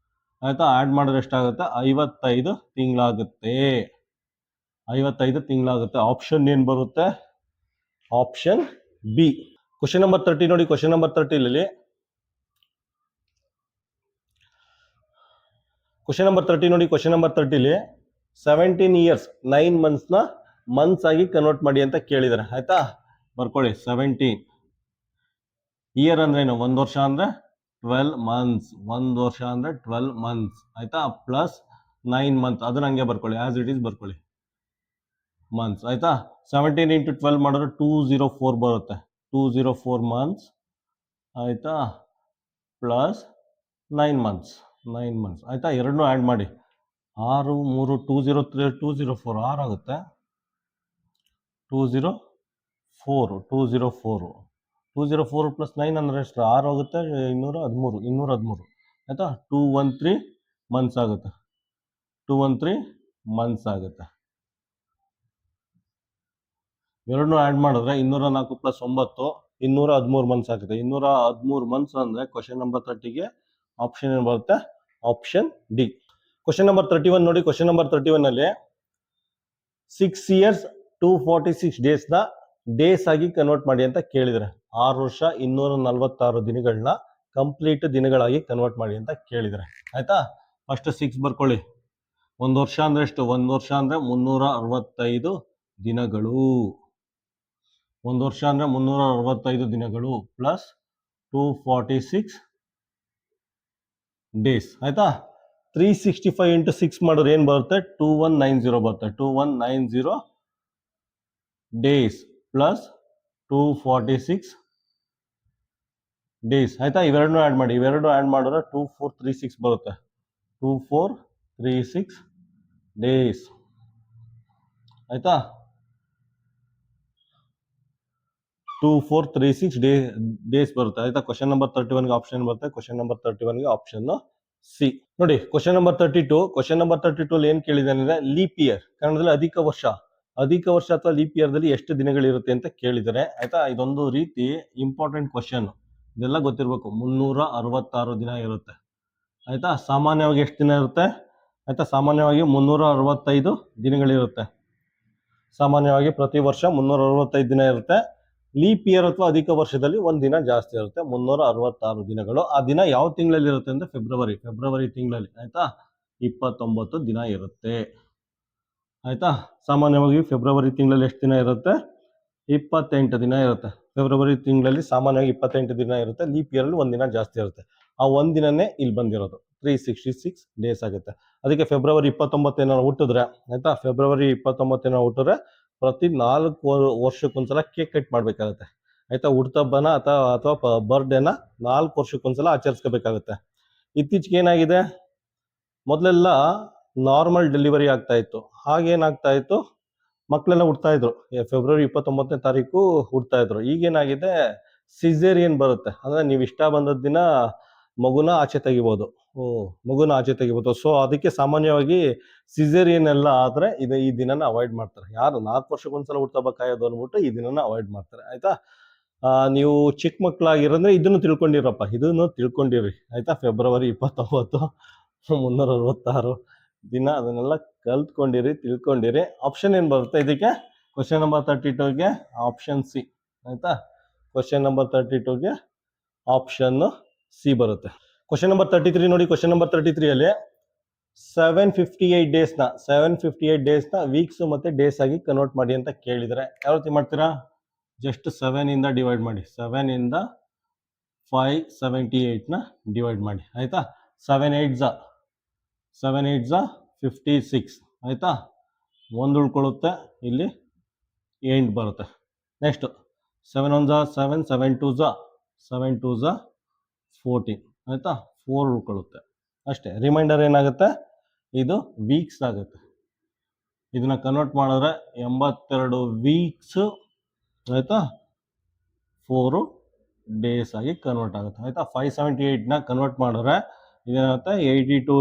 ಆಯ್ತಾ, ಆ್ಯಡ್ ಮಾಡಿದ್ರೆ ಎಷ್ಟಾಗುತ್ತೆ? 55 ತಿಂಗಳಾಗುತ್ತೆ. 55 ತಿಂಗಳಾಗುತ್ತೆ. ಆಪ್ಷನ್ ಏನು ಬರುತ್ತೆ? Option B. ಕ್ವಶನ್ ನಂಬರ್ 30 ನೋಡಿ. ಕ್ವಶನ್ ನಂಬರ್ 30 ಕ್ವಶನ್ ನಂಬರ್ 30 ನೋಡಿ. ಕ್ವಶನ್ ನಂಬರ್ 30 17 years 9 monthsನ ಮಂತ್ಸ್ ಆಗಿ ಕನ್ವರ್ಟ್ ಮಾಡಿ ಅಂತ ಕೇಳಿದ್ದಾರೆ. ಆಯ್ತಾ, ಬರ್ಕೊಳ್ಳಿ. 17 ಇಯರ್ ಅಂದ್ರೆ ಏನು? 1 ವರ್ಷ ಅಂದ್ರೆ 12 months. 1 ವರ್ಷ ಅಂದ್ರೆ 12 months. ಆಯ್ತಾ, ಪ್ಲಸ್ 9 months. ಅದನ್ನ ಹಂಗೆ ಬರ್ಕೊಳ್ಳಿ, ಆಸ್ ಇಟ್ ಈಸ್ ಬರ್ಕೊಳ್ಳಿ, ಮಂತ್ಸ್. ಆಯ್ತಾ, 17 ಇಂಟು 12 ಮಾಡಿದ್ರೆ 204 ಬರುತ್ತೆ. 204 months. ಆಯ್ತಾ, ಪ್ಲಸ್ 9 months. 9 months. ಆಯ್ತಾ, ಎರಡನ್ನೂ ಆ್ಯಡ್ ಮಾಡಿ. 6 3 203 204 6 ಆಗುತ್ತೆ. 204 ಪ್ಲಸ್ 9 ಅಂದರೆ ಎಷ್ಟು? 6 ಆಗುತ್ತೆ. 213. ಆಯಿತಾ, 213 ಮಂತ್ಸ್ ಆಗುತ್ತೆ. 213 ಮಂತ್ಸ್ ಆಗುತ್ತೆ. ಎರಡನ್ನೂ ಆ್ಯಡ್ ಮಾಡಿದ್ರೆ 204 ಪ್ಲಸ್ 9 213 ಮಂತ್ಸ್ ಆಗುತ್ತೆ. 213 ಮಂತ್ಸ್ ಅಂದರೆ ಕ್ವಶನ್ ನಂಬರ್ 30ಗೆ ಆಪ್ಷನ್ ಏನು ಬರುತ್ತೆ? Option D. ಕ್ವಶನ್ ನಂಬರ್ 31 ನೋಡಿ. ಕ್ವಶನ್ ನಂಬರ್ 31 6 years 246 ಡೇಸ್ನ ಡೇಸ್ ಆಗಿ ಕನ್ವರ್ಟ್ ಮಾಡಿ ಅಂತ ಕೇಳಿದರೆ, 6 ವರ್ಷ 246 ದಿನಗಳನ್ನ ಕಂಪ್ಲೀಟ್ ದಿನಗಳಾಗಿ ಕನ್ವರ್ಟ್ ಮಾಡಿ ಅಂತ ಕೇಳಿದರೆ. ಆಯ್ತಾ, ಫಸ್ಟ್ 6 ಬರ್ಕೊಳ್ಳಿ. 1 ವರ್ಷ ಅಂದ್ರೆ ಎಷ್ಟು? 1 ವರ್ಷ ಅಂದ್ರೆ 365 ದಿನಗಳು. 1 ವರ್ಷ ಅಂದ್ರೆ 365 ದಿನಗಳು ಪ್ಲಸ್ 246 ಡೇಸ್. ಆಯ್ತಾ, 365 ಇಂಟು 6 ಮಾಡಿದ್ರೆ ಏನು ಬರುತ್ತೆ? 2190 ಬರುತ್ತೆ. 2190 ಡೇಸ್ ಪ್ಲಸ್ 246 ಡೇಸ್. ಆಯ್ತಾ, ಇವೆರಡನ್ನೂ ಆ್ಯಡ್ ಮಾಡಿ. ಇವೆರಡು ಆ್ಯಡ್ ಮಾಡಿದ್ರೆ 2436 ಬರುತ್ತೆ. 2436 ಡೇಸ್. ಆಯ್ತಾ, 2436 ಡೇಸ್ ಬರುತ್ತೆ. ಆಯ್ತಾ, ಕ್ವಶನ್ ನಂಬರ್ 31ಗೆ ಆಪ್ಷನ್ ಬರುತ್ತೆ. ಕ್ವಶನ್ ನಂಬರ್ 31ಗೆ ಆಪ್ಷನ್ ಸಿ ನೋಡಿ. Question number 32. ಕ್ವಶನ್ ನಂಬರ್ 32 ಏನ್ ಕೇಳಿದಾನೆ ಅಂದ್ರೆ ಲೀಪ್ ಇಯರ್, ಕನ್ನಡದಲ್ಲಿ ಅಧಿಕ ವರ್ಷ ಅಥವಾ ಲೀಪ್ ಇಯರ್ ದಲ್ಲಿ ಎಷ್ಟು ದಿನಗಳಿರುತ್ತೆ ಅಂತ ಕೇಳಿದರೆ. ಆಯ್ತಾ, ಇದೊಂದು ರೀತಿ ಇಂಪಾರ್ಟೆಂಟ್ ಕ್ವಶನ್, ಇದೆಲ್ಲ ಗೊತ್ತಿರಬೇಕು. 366 ದಿನ ಇರುತ್ತೆ. ಆಯ್ತಾ, ಸಾಮಾನ್ಯವಾಗಿ ಎಷ್ಟು ದಿನ ಇರುತ್ತೆ? ಆಯ್ತಾ, ಸಾಮಾನ್ಯವಾಗಿ 365 ದಿನಗಳಿರುತ್ತೆ. ಸಾಮಾನ್ಯವಾಗಿ ಪ್ರತಿ ವರ್ಷ 365 ದಿನ ಇರುತ್ತೆ. ಲೀಪ್ ಇಯರ್ ಅಥವಾ ಅಧಿಕ ವರ್ಷದಲ್ಲಿ ಒಂದು ದಿನ ಜಾಸ್ತಿ ಇರುತ್ತೆ, 366 ದಿನಗಳು. ಆ ದಿನ ಯಾವ ತಿಂಗಳಲ್ಲಿ ಇರುತ್ತೆ ಅಂದ್ರೆ ಫೆಬ್ರವರಿ ತಿಂಗಳಲ್ಲಿ. ಆಯ್ತಾ, 29 ದಿನ ಇರುತ್ತೆ. ಆಯ್ತಾ, ಸಾಮಾನ್ಯವಾಗಿ ಫೆಬ್ರವರಿ ತಿಂಗಳಲ್ಲಿ ಎಷ್ಟು ದಿನ ಇರುತ್ತೆ? 28 ದಿನ ಇರುತ್ತೆ. ಫೆಬ್ರವರಿ ತಿಂಗಳಲ್ಲಿ ಸಾಮಾನ್ಯವಾಗಿ 28 ದಿನ ಇರುತ್ತೆ. ಲೀಪ್ ಇಯರ್ ಅಲ್ಲಿ ಒಂದು ದಿನ ಜಾಸ್ತಿ ಇರುತ್ತೆ. ಆ ಒಂದು ದಿನನೇ ಇಲ್ಲಿ ಬಂದಿರೋದು 366 ಡೇಸ್ ಆಗುತ್ತೆ. ಅದಕ್ಕೆ ಫೆಬ್ರವರಿ 29 ಏನಾದ್ರು ಹುಟ್ಟಿದ್ರೆ, ಆಯ್ತಾ, ಫೆಬ್ರವರಿ 29 ಏನಾದ್ರು ಹುಟ್ಟಿದ್ರೆ ಪ್ರತಿ 4 ವರ್ಷಕ್ಕೊಂದ್ಸಲ ಕೇಕ್ ಕಟ್ ಮಾಡ್ಬೇಕಾಗುತ್ತೆ. ಆಯ್ತಾ, ಹುಟ್ಟುಹಬ್ಬನ ಅಥವಾ ಬರ್ಡೇನ 4 ವರ್ಷಕ್ಕೊಂದ್ಸಲ ಆಚರಿಸ್ಕೋಬೇಕಾಗುತ್ತೆ. ಇತ್ತೀಚೆಗೆ ಏನಾಗಿದೆ, ಮೊದಲೆಲ್ಲ ನಾರ್ಮಲ್ ಡೆಲಿವರಿ ಆಗ್ತಾ ಇತ್ತು. ಹಾಗೇನಾಗ್ತಾ ಇತ್ತು, ಮಕ್ಕಳೆಲ್ಲ ಹುಡ್ತಾ ಇದ್ರು. ಫೆಬ್ರವರಿ 29ನೇ ತಾರೀಕು ಹುಡ್ತಾ ಇದ್ರು. ಈಗೇನಾಗಿದೆ, ಸಿಸೇರಿಯನ್ ಬರುತ್ತೆ. ಅಂದ್ರೆ ನೀವು ಇಷ್ಟ ಬಂದದ ದಿನ ಮಗುನ ಆಚೆ ತೆಗಿಬೋದು. ಮಗುನ ಆಚೆ ತೆಗಿಬೋದು. ಸೊ ಅದಕ್ಕೆ ಸಾಮಾನ್ಯವಾಗಿ ಸಿಸೇರಿಯನ್ ಎಲ್ಲ ಆದ್ರೆ ಈ ದಿನನ ಅವಾಯ್ಡ್ ಮಾಡ್ತಾರೆ. ಯಾರು 4 ವರ್ಷಕ್ಕೊಂದ್ಸಲ ಹುಡ್ತಾ ಕಾಯೋದು ಅಂದ್ಬಿಟ್ಟು ಈ ದಿನನ ಅವಾಯ್ಡ್ ಮಾಡ್ತಾರೆ. ಆಯ್ತಾ, ನೀವು ಚಿಕ್ಕ ಮಕ್ಕಳಾಗಿರಂದ್ರೆ ಇದನ್ನು ತಿಳ್ಕೊಂಡಿರಪ್ಪ, ಇದನ್ನು ತಿಳ್ಕೊಂಡಿರಿ. ಆಯ್ತಾ, ಫೆಬ್ರವರಿ 29 366 ದಿನ ಅದನ್ನೆಲ್ಲ ಕಲ್ತ್ಕೊಂಡಿರಿ, ತಿಳ್ಕೊಂಡಿರಿ. ಆಪ್ಷನ್ ಏನ್ ಬರುತ್ತೆ ಇದಕ್ಕೆ? ಕ್ವಶನ್ ನಂಬರ್ 32ಗೆ ಆಪ್ಷನ್ ಸಿ. ಆಯ್ತಾ, ಕ್ವಶನ್ ನಂಬರ್ 32ಗೆ ಆಪ್ಷನ್ ಸಿ ಬರುತ್ತೆ. ಕ್ವಶನ್ ನಂಬರ್ 33 ನೋಡಿ. ಕ್ವಶನ್ ನಂಬರ್ 33 ಅಲ್ಲಿ 758 ಡೇಸ್ನ ವೀಕ್ಸ್ ಮತ್ತೆ ಡೇಸ್ ಆಗಿ ಕನ್ವರ್ಟ್ ಮಾಡಿ ಅಂತ ಕೇಳಿದರೆ ಯಾವ ರೀತಿ ಮಾಡ್ತೀರಾ? ಜಸ್ಟ್ 7 ಇಂದ ಡಿವೈಡ್ ಮಾಡಿ. 7 ಇಂದ 578ನ ಡಿವೈಡ್ ಮಾಡಿ. ಆಯ್ತಾ, 7 8 56. ಆಯ್ತಾ, 1 ಉಳ್ಕೊಳ್ಳುತ್ತೆ, ಇಲ್ಲಿ 8 ಬರುತ್ತೆ. ನೆಕ್ಸ್ಟ್ 7 1 7, 7 2 14. ಆಯ್ತಾ, 4 ಉಳ್ಕೊಳ್ಳುತ್ತೆ ಅಷ್ಟೇ. ರಿಮೈಂಡರ್ ಏನಾಗುತ್ತೆ, ಇದು ವೀಕ್ಸ್ ಆಗುತ್ತೆ. ಇದನ್ನ ಕನ್ವರ್ಟ್ ಮಾಡಿದ್ರೆ 82 ವೀಕ್ಸ್. ಆಯ್ತಾ, 4 ಡೇಸ್ ಆಗಿ ಕನ್ವರ್ಟ್ ಆಗುತ್ತೆ. ಆಯ್ತಾ, 578ನ ಕನ್ವರ್ಟ್ ಮಾಡಿದ್ರೆ ಇದೇನಾಗುತ್ತೆ, 82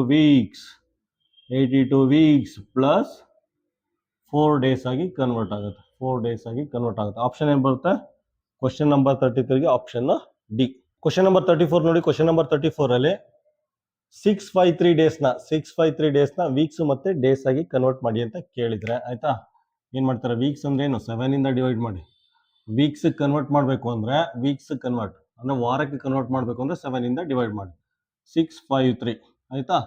ವೀಕ್ಸ್ ಪ್ಲಸ್ 4 ಡೇಸ್ ಆಗಿ ಕನ್ವರ್ಟ್ ಆಗುತ್ತೆ. 4 ಡೇಸ್ ಆಗಿ ಕನ್ವರ್ಟ್ ಆಗುತ್ತೆ. ಆಪ್ಷನ್ ಏನು ಬರುತ್ತೆ? ಕ್ವಶನ್ ನಂಬರ್ 33ಗೆ ಆಪ್ಷನ್ ಡಿ. ಕ್ವಶನ್ ನಂಬರ್ 34 ನೋಡಿ. ಕ್ವಶನ್ ನಂಬರ್ 34 ಅಲ್ಲಿ 653 ಡೇಸ್ನ ವೀಕ್ಸ್ ಮತ್ತೆ ಡೇಸ್ ಆಗಿ ಕನ್ವರ್ಟ್ ಮಾಡಿ ಅಂತ ಕೇಳಿದ್ರೆ, ಆಯ್ತಾ, ಏನ್ ಮಾಡ್ತಾರೆ? ವೀಕ್ಸ್ ಅಂದ್ರೆ ಏನು? 7 ಇಂದ ಡಿವೈಡ್ ಮಾಡಿ. ವೀಕ್ಸ್ ಕನ್ವರ್ಟ್ ಮಾಡಬೇಕು ಅಂದ್ರೆ ವಾರಕ್ಕೆ ಕನ್ವರ್ಟ್ ಮಾಡಬೇಕು ಅಂದ್ರೆ 7 ಇಂದ ಡಿವೈಡ್ ಮಾಡಿ. 653. ಆಯ್ತಾ,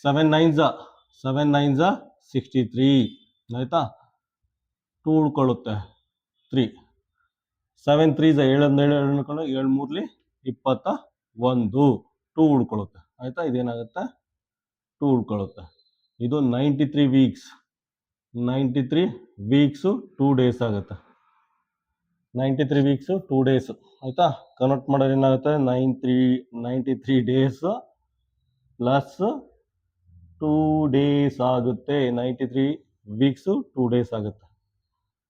7 9 63. ಆಯ್ತಾ, 2 ಉಳ್ಕೊಳ್ಳುತ್ತೆ, 3. 7 3 7 3 21. 2 ಉಳ್ಕೊಳ್ಳುತ್ತೆ. ಆಯ್ತಾ, ಇದೇನಾಗುತ್ತೆ, 2 ಉಳ್ಕೊಳ್ಳುತ್ತೆ. ಇದು 93 ವೀಕ್ಸು 2 ಡೇಸ್ ಆಗುತ್ತೆ. 93 ವೀಕ್ಸು 2 ಡೇಸ್. ಆಯ್ತಾ, ಕನ್ವರ್ಟ್ ಮಾಡೋದು ಏನಾಗುತ್ತೆ, 93 ಡೇಸ್ ಪ್ಲಸ್ 2 ಡೇಸ್ ಆಗುತ್ತೆ. 93 ವೀಕ್ಸು 2 ಡೇಸ್ ಆಗುತ್ತೆ.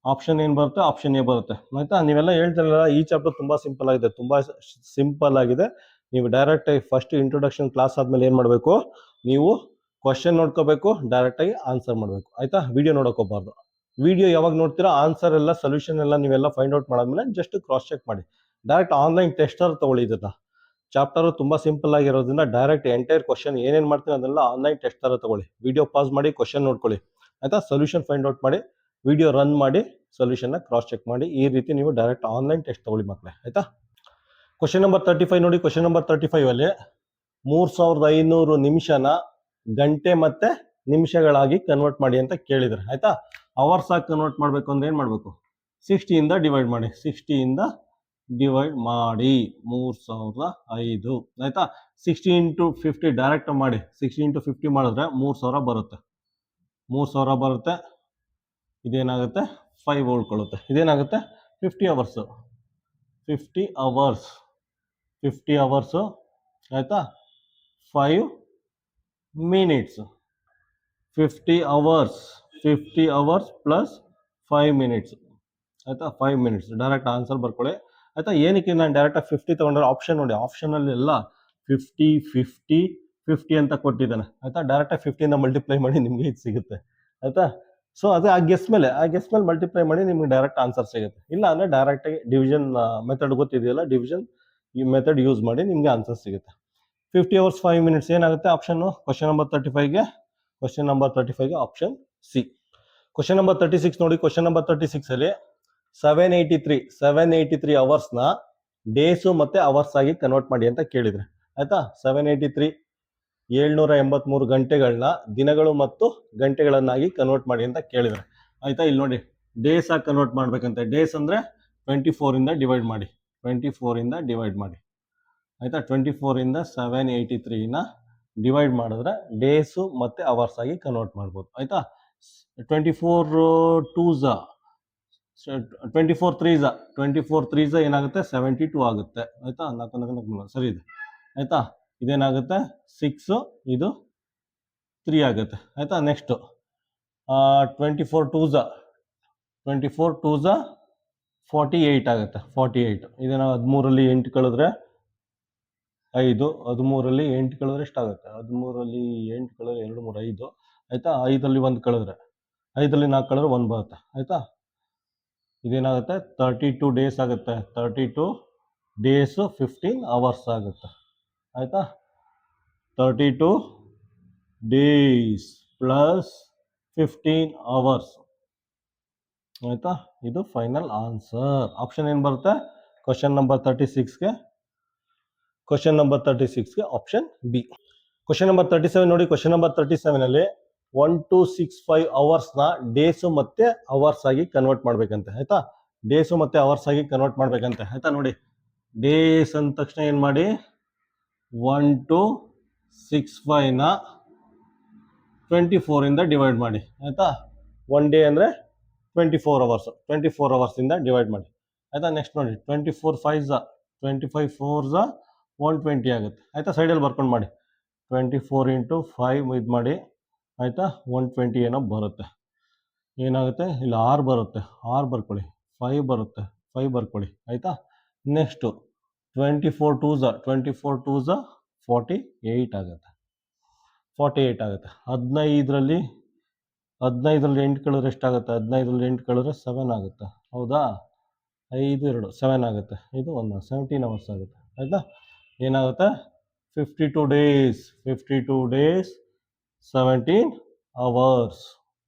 ಆಪ್ಷನ್ ಏನು ಬರುತ್ತೆ? ಆಪ್ಷನ್ ಎ ಬರುತ್ತೆ. ಆಯ್ತಾ, ನೀವೆಲ್ಲ ಹೇಳ್ತಿರಲ್ಲ, ಈ ಚಾಪ್ಟರ್ ತುಂಬಾ ಸಿಂಪಲ್ ಆಗಿದೆ. ನೀವು ಡೈರೆಕ್ಟ್ ಆಗಿ ಫಸ್ಟ್ ಇಂಟ್ರೊಡಕ್ಷನ್ ಕ್ಲಾಸ್ ಆದ್ಮೇಲೆ ಏನ್ ಮಾಡಬೇಕು, ನೀವು ಕ್ವಶನ್ ನೋಡ್ಕೋಬೇಕು, ಡೈರೆಕ್ಟ್ ಆಗಿ ಆನ್ಸರ್ ಮಾಡಬೇಕು. ಆಯ್ತಾ, ವಿಡಿಯೋ ನೋಡಕ್ ಹೋಗ್ಬಾರ್ದು. ವಿಡಿಯೋ ಯಾವಾಗ ನೋಡ್ತೀರಾ, ಆನ್ಸರ್ ಎಲ್ಲ ಸೊಲ್ಯೂಷನ್ ಎಲ್ಲ ನೀವೆಲ್ಲ ಫೈಂಡ್ ಔಟ್ ಮಾಡಾದ್ಮೇಲೆ ಜಸ್ಟ್ ಕ್ರಾಸ್ ಚೆಕ್ ಮಾಡಿ. ಡೈರೆಕ್ಟ್ ಆನ್ಲೈನ್ ಟೆಸ್ಟರ್ ತಗೊಳ್ಳಿ. ಇದನ್ನ ಚಾಪ್ಟರ್ ತುಂಬಾ ಸಿಂಪಲ್ ಆಗಿರೋದ್ರಿಂದ ಡೈರೆಕ್ಟ್ ಎಂಟೈರ್ ಕ್ವಶನ್ ಏನೇನ್ ಮಾಡ್ತೀನಿ ಅದೆಲ್ಲ ಆನ್ಲೈನ್ ಟೆಸ್ಟರ್ ತಗೊಳ್ಳಿ. ವಿಡಿಯೋ ಪಾಸ್ ಮಾಡಿ ಕ್ವಶನ್ ನೋಡ್ಕೊಳ್ಳಿ. ಆಯ್ತಾ, ಸೊಲ್ಯೂಷನ್ ಫೈಂಡ್ ಔಟ್ ಮಾಡಿ, ವಿಡಿಯೋ ರನ್ ಮಾಡಿ, ಸೊಲ್ಯೂಷನ್ ಕ್ರಾಸ್ ಚೆಕ್ ಮಾಡಿ. ಈ ರೀತಿ ನೀವು ಡೈರೆಕ್ಟ್ ಆನ್ಲೈನ್ ಟೆಸ್ಟ್ ತಗೊಳ್ಳಿ ಮಕ್ಕಳೇ. ಆಯ್ತಾ, ಕ್ವಶನ್ ನಂಬರ್ 35 ನೋಡಿ. ಕ್ವಶನ್ ನಂಬರ್ 35 ಅಲ್ಲಿ 3500 ನಿಮಿಷನ ಗಂಟೆ ಮತ್ತೆ ನಿಮಿಷಗಳಾಗಿ ಕನ್ವರ್ಟ್ ಮಾಡಿ ಅಂತ ಕೇಳಿದ್ರೆ, ಆಯ್ತಾ, ಅವರ್ಸ್ ಆಗಿ ಕನ್ವರ್ಟ್ ಮಾಡಬೇಕು ಅಂದ್ರೆ ಏನ್ ಮಾಡಬೇಕು? 60 ಇಂದ ಡಿವೈಡ್ ಮಾಡಿ. 60 ಇಂದ ಡಿವೈಡ್ ಮಾಡಿ 3005. ಆಯ್ತಾ, 60 into 50 ಡೈರೆಕ್ಟ್ ಮಾಡಿ. 60 into 50 ಮಾಡಿದ್ರೆ 3000 ಬರುತ್ತೆ. 3000 ಬರುತ್ತೆ. ಇದೇನಾಗುತ್ತೆ, 5 ಉಳ್ಕೊಳ್ಳುತ್ತೆ. ಇದೇನಾಗುತ್ತೆ, 50 ಅವರ್ಸ್. 50 ಅವರ್ಸ್. ಆಯ್ತಾ, 5 ಮಿನಿಟ್ಸ್. 50 hours plus 5 minutes. ಆಯ್ತಾ, 5 ಮಿನಿಟ್ಸ್. ಡೈರೆಕ್ಟ್ ಆನ್ಸರ್ ಬರ್ಕೊಳ್ಳಿ. ಆಯ್ತಾ, ಏನಕ್ಕೆ ನಾನು ಡೈರೆಕ್ಟ್ 50 ತಗೊಂಡ್ರೆ? ಆಪ್ಷನ್ ನೋಡಿ, ಆಪ್ಷನ್ ಅಲ್ಲಿ ಎಲ್ಲ 50 ಅಂತ ಕೊಟ್ಟಿದ್ದಾನೆ. ಆಯ್ತಾ, ಡೈರೆಕ್ಟ್ 50 ಇಂದ ಮಲ್ಟಿಪ್ಲೈ ಮಾಡಿ ನಿಮ್ಗೆ ಇದು ಸಿಗುತ್ತೆ. ಆಯ್ತಾ, ಸೊ ಅದೇ ಆ ಗೆಸ್ ಮೇಲೆ ಮಲ್ಟಿಪ್ಲೈ ಮಾಡಿ ನಿಮ್ಗೆ ಡೈರೆಕ್ಟ್ ಆನ್ಸರ್ ಸಿಗುತ್ತೆ. ಇಲ್ಲ ಅಂದ್ರೆ ಡೈರೆಕ್ಟ್ ಆಗಿ ಡಿವಿಷನ್ ಮೆಥಡ್ ಗೊತ್ತಿದೆಯಲ್ಲ, ಡಿವಿಷನ್ ಈ ಮೆಥಡ್ ಯೂಸ್ ಮಾಡಿ ನಿಮ್ಗೆ ಆನ್ಸರ್ ಸಿಗುತ್ತೆ. 50 ಅವರ್ಸ್ 5 ಮಿನಿಟ್ಸ್ ಏನಾಗುತ್ತೆ? ಆಪ್ಷನ್ ಕ್ವಶನ್ ನಂಬರ್ 35ಗೆ ಆಪ್ಷನ್ ಸಿ. ಕ್ವಶನ್ ನಂಬರ್ 36 ನೋಡಿ. ಕ್ವಶನ್ ನಂಬರ್ 36 ಅಲ್ಲಿ 783 ಅವರ್ಸ್ನ ಡೇಸು ಮತ್ತೆ ಅವರ್ಸ್ ಆಗಿ ಕನ್ವರ್ಟ್ ಮಾಡಿ ಅಂತ ಕೇಳಿದ್ರೆ, ಆಯ್ತಾ, 783 ಗಂಟೆಗಳನ್ನ ದಿನಗಳು ಮತ್ತು ಗಂಟೆಗಳನ್ನಾಗಿ ಕನ್ವರ್ಟ್ ಮಾಡಿ ಅಂತ ಕೇಳಿದ್ರೆ, ಆಯ್ತಾ, ಇಲ್ಲಿ ನೋಡಿ ಡೇಸ್ ಆಗಿ ಕನ್ವರ್ಟ್ ಮಾಡ್ಬೇಕಂತೆ. ಡೇಸ್ ಅಂದ್ರೆ 24 ಇಂದ ಡಿವೈಡ್ ಮಾಡಿ. 24 ಇಂದ ಡಿವೈಡ್ ಮಾಡಿ. ಆಯ್ತಾ, 24 ಇಂದ 783ನ ಡಿವೈಡ್ ಮಾಡಿದ್ರೆ ಡೇಸು ಮತ್ತೆ ಅವರ್ಸ್ ಆಗಿ ಕನ್ವರ್ಟ್ ಮಾಡ್ಬೋದು. ಆಯ್ತಾ, 24 3 ಏನಾಗುತ್ತೆ, 72 ಆಗುತ್ತೆ. ಆಯ್ತಾ, 4 ಸರಿ ಇದೆ. ಆಯ್ತಾ, ಇದೇನಾಗುತ್ತೆ 6, ಇದು 3 ಆಗುತ್ತೆ ಆಯ್ತಾ. ನೆಕ್ಸ್ಟು 24 2 48 ಆಗುತ್ತೆ. 48 ಇದನ್ನು 13ರಲ್ಲಿ 8 ಕಳೆದ್ರೆ 5, 13ರಲ್ಲಿ 8 ಕಳೆದ್ರೆ ಎಷ್ಟಾಗುತ್ತೆ? 13ರಲ್ಲಿ 8 ಕಳೆದ್ರೆ 2 3 5 ಆಯ್ತಾ. 5ರಲ್ಲಿ 1 ಕಳೆದ್ರೆ 5ರಲ್ಲಿ 4 ಕಳೆದ್ರೆ 1 ಬರುತ್ತೆ ಆಯ್ತಾ. ಇದೇನಾಗುತ್ತೆ 32 ಡೇಸ್ ಆಗುತ್ತೆ. 32 ಡೇಸ್ 15 ಅವರ್ಸ್ ಆಗುತ್ತೆ ಆಯ್ತಾ. 32 ಡೇಸ್ ಪ್ಲಸ್ 15 ಅವರ್ಸ್ ಆಯ್ತಾ. ಇದು ಫೈನಲ್ ಆನ್ಸರ್. ಆಪ್ಷನ್ ಏನು ಬರುತ್ತೆ ಕ್ವಶನ್ ನಂಬರ್ 36ಗೆ? ಕ್ವಶನ್ ನಂಬರ್ 36ಗೆ ಆಪ್ಷನ್ ಬಿ. ಕ್ವಶನ್ ನಂಬರ್ 37 ನೋಡಿ. ಕ್ವಶನ್ ನಂಬರ್ 37ಅಲ್ಲಿ 1265 ಅವರ್ಸ್ನ ಡೇಸು ಮತ್ತೆ ಅವರ್ಸ್ ಆಗಿ ಕನ್ವರ್ಟ್ ಮಾಡ್ಬೇಕಂತೆ ಆಯ್ತಾ. ಡೇಸು ಮತ್ತೆ ಅವರ್ಸ್ ಆಗಿ ಕನ್ವರ್ಟ್ ಮಾಡ್ಬೇಕಂತೆ ಆಯ್ತಾ. ನೋಡಿ ಡೇಸ್ ಅಂದ ತಕ್ಷಣ ಏನು ಮಾಡಿ 1265ನ 24ಇಂದ ಡಿವೈಡ್ ಮಾಡಿ ಆಯ್ತಾ. 1 ಡೇ ಅಂದರೆ 24 ಅವರ್ಸ್, 24 ಅವರ್ಸಿಂದ ಡಿವೈಡ್ ಮಾಡಿ ಆಯ್ತಾ. ನೆಕ್ಸ್ಟ್ ನೋಡಿ 24 5 25 4 120 ಆಗುತ್ತೆ ಆಯ್ತಾ. ಸೈಡಲ್ಲಿ ಬರ್ಕೊಂಡು ಮಾಡಿ 24 × 5 ಇದು ಮಾಡಿ ಆಯಿತಾ. 120 ಏನೋ ಬರುತ್ತೆ. ಏನಾಗುತ್ತೆ ಇಲ್ಲಿ 6 ಬರುತ್ತೆ, 6 ಬರ್ಕೊಳ್ಳಿ. 5 ಬರುತ್ತೆ, 5 ಬರ್ಕೊಳ್ಳಿ ಆಯಿತಾ. ನೆಕ್ಸ್ಟು 24 2 48 ಆಗುತ್ತೆ, 48 ಆಗುತ್ತೆ. 15ರಲ್ಲಿ 8 ಕಳೆದ್ರೆ ಎಷ್ಟಾಗುತ್ತೆ? 15ರಲ್ಲಿ 8 ಕಳೆದ್ರೆ 7 ಆಗುತ್ತೆ ಹೌದಾ. 5 2 7 ಆಗುತ್ತೆ. ಇದು 17 ಅವರ್ಸ್ ಆಗುತ್ತೆ ಆಯಿತಾ. ಏನಾಗುತ್ತೆ 52 ಡೇಸ್ 17 ಅವರ್ಸ್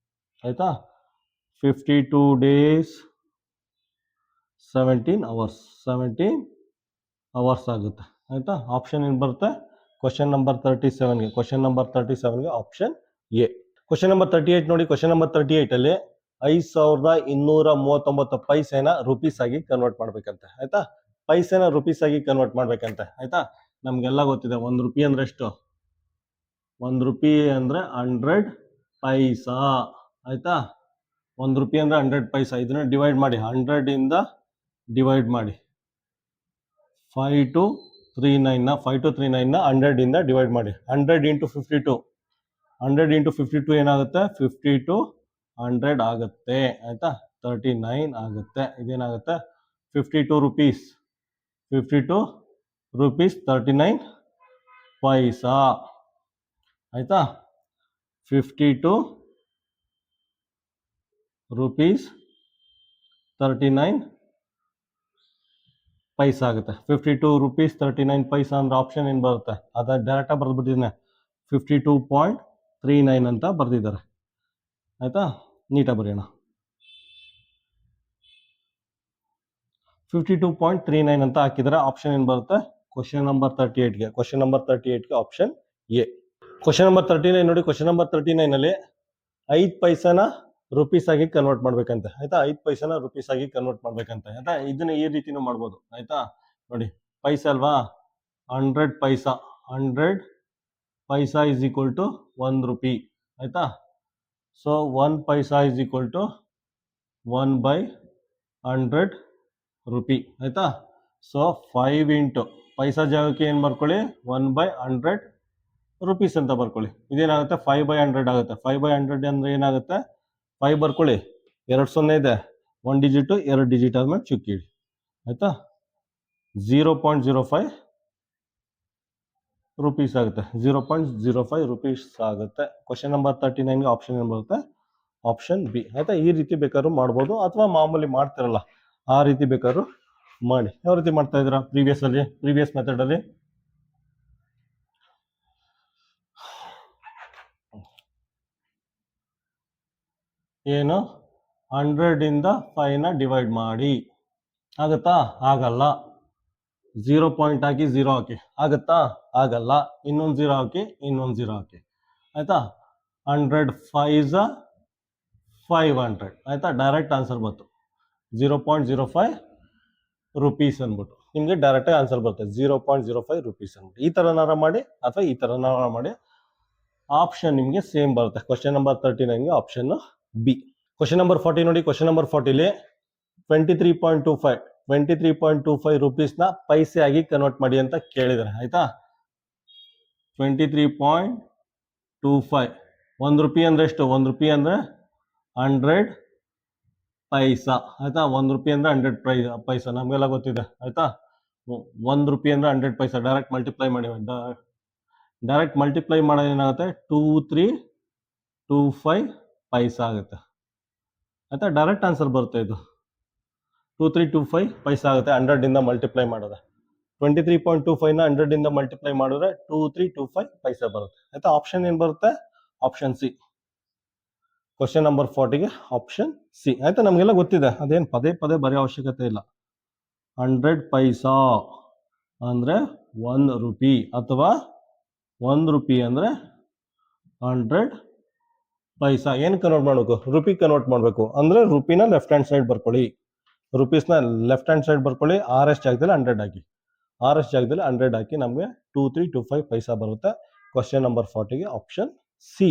ಆಯಿತಾ. 52 ಡೇಸ್ 17 ಅವರ್ಸ್ ಆಗುತ್ತೆ ಆಯಿತಾ. ಆಪ್ಷನ್ ಏನು ಬರುತ್ತೆ ಕ್ವಶನ್ ನಂಬರ್ 37ಗೆ? ಕ್ವಶನ್ ನಂಬರ್ 37ಗೆ ಆಪ್ಷನ್ ಎ. ಕ್ವಶನ್ ನಂಬರ್ 38 ನೋಡಿ. ಕ್ವಶನ್ ನಂಬರ್ 38ಅಲ್ಲಿ 5239 ಪೈಸೆನ ರುಪೀಸ್ ಆಗಿ ಕನ್ವರ್ಟ್ ಮಾಡ್ಬೇಕಂತೆ ಆಯ್ತಾ. ಪೈಸೆನ ರುಪೀಸ್ ಆಗಿ ಕನ್ವರ್ಟ್ ಮಾಡ್ಬೇಕಂತೆ ಆಯ್ತಾ. ನಮ್ಗೆಲ್ಲ ಗೊತ್ತಿದೆ 1 ರೂಪಾಯಿ ಅಂದ್ರೆ ಎಷ್ಟು? 1 ರೂಪಾಯಿ ಅಂದ್ರೆ 100 ಪೈಸಾ ಆಯ್ತಾ. 1 ರೂಪಾಯಿ ಅಂದ್ರೆ 100 ಪೈಸಾ. ಇದನ್ನ ಡಿವೈಡ್ ಮಾಡಿ, 100ಇಂದ ಡಿವೈಡ್ ಮಾಡಿ. 5239ನ 100ಇಂದ ಡಿವೈಡ್ ಮಾಡಿ. 100 × 52, 100 × 52 ಏನಾಗುತ್ತೆ? 52 100 ಆಗುತ್ತೆ ಆಯ್ತಾ. 39 ಆಗುತ್ತೆ. ಇದೇನಾಗುತ್ತೆ 52 ರೂಪೀಸ್ 39 ಪೈಸಾ ಆಯ್ತಾ. 52 ರೂಪೀಸ್ 39 ಪೈಸಾ ಆಗುತ್ತೆ. 52 ರೂಪೀಸ್ 39 ಪೈಸಾ ಅಂದ್ರೆ ಆಪ್ಷನ್ ಏನು ಬರುತ್ತೆ? ಅದ ಡೈರೆಕ್ಟಾಗಿ ಬರೆದ್ಬಿಟ್ಟಿದ್ದೇನೆ. 52.39 ಅಂತ ಬರೆದಿದ್ದಾರೆ ಆಯ್ತಾ. ನೀಟಾಗಿ ಬರೆಯೋಣ. 52.39 ಅಂತ ಹಾಕಿದರೆ ಆಪ್ಷನ್ ಏನು ಬರುತ್ತೆ? ಕ್ವಶನ್ ನಂಬರ್ 38ಗೆ. ಕ್ವಶನ್ ನಂಬರ್ 38ಗೆ ಆಪ್ಷನ್ ಎ. ಕ್ವಶನ್ ನಂಬರ್ 39 ನೋಡಿ. ಕ್ವಶನ್ ನಂಬರ್ 39ಅಲ್ಲಿ 5 ಪೈಸಾನ ರುಪೀಸ್ ಆಗಿ ಕನ್ವರ್ಟ್ ಮಾಡ್ಬೇಕಂತೆ ಆಯ್ತಾ. 5 ಪೈಸಾನ ರುಪೀಸ್ ಆಗಿ ಕನ್ವರ್ಟ್ ಮಾಡ್ಬೇಕಂತೆ ಆಯ್ತಾ. ಇದನ್ನ ಈ ರೀತಿನೂ ಮಾಡ್ಬೋದು ಆಯ್ತಾ. ನೋಡಿ ಪೈಸಾ ಅಲ್ವಾ, 100 paisa, 100 paisa is equal to 1 ರೂಪಾಯಿ ಆಯ್ತಾ. So 1 paisa is equal to 1/100 ರೂಪಾಯಿ ಆಯ್ತಾ. ಸೊ 5 ಇಂಟು ಪೈಸಾ ಜಾಗಕ್ಕೆ ಏನು ಬರ್ಕೊಳ್ಳಿ? 1/100 ರುಪೀಸ್ ಅಂತ ಬರ್ಕೊಳ್ಳಿ. ಇದೇನಾಗುತ್ತೆ 5/100 ಆಗುತ್ತೆ. 5/100 ಅಂದ್ರೆ ಏನಾಗುತ್ತೆ? 5 ಬರ್ಕೊಳ್ಳಿ, 2 0 ಇದೆ, 1 ಡಿಜಿಟು 2 ಡಿಜಿಟ್ ಆದ್ಮೇಲೆ ಚುಕ್ಕಿ ಇಡಿ ಆಯ್ತಾ. 0.05 ರುಪೀಸ್ ಆಗುತ್ತೆ. 0.05 ರುಪೀಸ್ ಆಗುತ್ತೆ. ಕ್ವಶನ್ ನಂಬರ್ 39ಗೆ ಆಪ್ಷನ್ ಏನು ಬರುತ್ತೆ? ಆಪ್ಷನ್ ಬಿ ಆಯ್ತಾ. ಈ ರೀತಿ ಬೇಕಾದ್ರೂ ಮಾಡ್ಬೋದು, ಅಥವಾ ಮಾಮೂಲಿ ಮಾಡ್ತಿರಲ್ಲ ಆ ರೀತಿ ಬೇಕಾದ್ರೂ ಮಾಡಿ. ಯಾವ ರೀತಿ ಮಾಡ್ತಾ ಇದ್ದೀರಾ ಪ್ರೀವಿಯಸ್ ಮೆಥಡಲ್ಲಿ? ಏನು 100ಇಂದ 5ನ ಡಿವೈಡ್ ಮಾಡಿ ಆಗುತ್ತಾ? ಆಗಲ್ಲ. 0 ಪಾಯಿಂಟ್ ಹಾಕಿ 0 ಹಾಕಿ ಆಗುತ್ತಾ? ಆಗಲ್ಲ. ಇನ್ನೊಂದು 0 ಹಾಕಿ, ಇನ್ನೊಂದು 0 ಹಾಕಿ ಆಯ್ತಾ. 100 5 500 ಆಯ್ತಾ. ಡೈರೆಕ್ಟ್ ಆನ್ಸರ್ ಬಂತು 0.05 ರುಪೀಸ್ ಅಂದ್ಬಿಟ್ಟು ನಿಮಗೆ ಡೈರೆಕ್ಟಾಗಿ ಆನ್ಸರ್ ಬರುತ್ತೆ 0.05 ರುಪೀಸ್ ಅಂದ್ಬಿಟ್ಟು. ಈ ಥರನಾರ ಮಾಡಿ ಅಥವಾ ಈ ಥರನಾರ ಮಾಡಿ, ಆಪ್ಷನ್ ನಿಮಗೆ ಸೇಮ್ ಬರುತ್ತೆ. ಕ್ವಶನ್ ನಂಬರ್ 39ಗೆ ಆಪ್ಷನ್ ಬಿ. ಕ್ವಶನ್ ನಂಬರ್ 40 ನೋಡಿ. ಕ್ವಶನ್ ನಂಬರ್ 40ಲಿ 23.25 ರುಪೀಸ್ನ ಪೈಸೆ ಆಗಿ ಕನ್ವರ್ಟ್ ಮಾಡಿ ಅಂತ ಕೇಳಿದ್ದಾರೆ ಆಯ್ತಾ. 23.25. 1 ರೂಪಾಯಿ ಅಂದರೆ ಎಷ್ಟು? 1 ರೂಪಾಯಿ ಅಂದರೆ 100 ಪೈಸಾ ಆಯ್ತಾ. 1 ರೂಪಾಯಿ ಅಂದರೆ 100 ಪೈಸಾ ನಮಗೆಲ್ಲ ಗೊತ್ತಿದೆ ಆಯ್ತಾ. 1 ರೂಪಾಯಿ ಅಂದರೆ 100 ಪೈಸಾ. ಡೈರೆಕ್ಟ್ ಮಲ್ಟಿಪ್ಲೈ ಮಾಡಿ, ಡೈರೆಕ್ಟ್ ಮಲ್ಟಿಪ್ಲೈ ಮಾಡೋದು ಏನಾಗುತ್ತೆ? 2325 ಪೈಸಾ ಆಗುತ್ತೆ ಆಯ್ತಾ. ಡೈರೆಕ್ಟ್ ಆನ್ಸರ್ ಬರುತ್ತೆ ಇದು. 2325 ಪೈಸಾ ಆಗುತ್ತೆ 100 ಮಲ್ಟಿಪ್ಲೈ ಮಾಡಿದ್ರೆ. 23.25ನ 100 ಮಲ್ಟಿಪ್ಲೈ ಮಾಡಿದ್ರೆ 2325 ಪೈಸಾ ಬರುತ್ತೆ ಆಯ್ತಾ. ಆಪ್ಷನ್ ಏನು ಬರುತ್ತೆ? Option C. ಕ್ವಶನ್ ನಂಬರ್ 40ಗೆ ಆಪ್ಷನ್ ಸಿ ಆಯ್ತಾ. ನಮಗೆಲ್ಲ ಗೊತ್ತಿದೆ, ಅದೇನು ಪದೇ ಪದೇ ಬರೆಯೋ ಅವಶ್ಯಕತೆ ಇಲ್ಲ. 100 ಪೈಸಾ ಅಂದರೆ 1 ರೂಪಾಯಿ, ಅಥವಾ 1 ರೂಪಾಯಿ ಅಂದರೆ 100 ಪೈಸಾ. ಏನು ಕನ್ವರ್ಟ್ ಮಾಡಬೇಕು? ರೂಪಿ ಕನ್ವರ್ಟ್ ಮಾಡಬೇಕು ಅಂದರೆ ರೂಪಿನ ಲೆಫ್ಟ್ ಹ್ಯಾಂಡ್ ಸೈಡ್ ಬರ್ಕೊಳ್ಳಿ, ರುಪೀಸ್ನ ಲೆಫ್ಟ್ ಹ್ಯಾಂಡ್ ಸೈಡ್ ಬರ್ಕೊಳ್ಳಿ. RS ಜಾಗದಲ್ಲಿ 100 ಹಾಕಿ, RS ಜಾಗದಲ್ಲಿ 100 ಹಾಕಿ ನಮಗೆ 2325 ಪೈಸಾ ಬರುತ್ತೆ. ಕ್ವಶನ್ ನಂಬರ್ 40ಗೆ ಆಪ್ಷನ್ ಸಿ.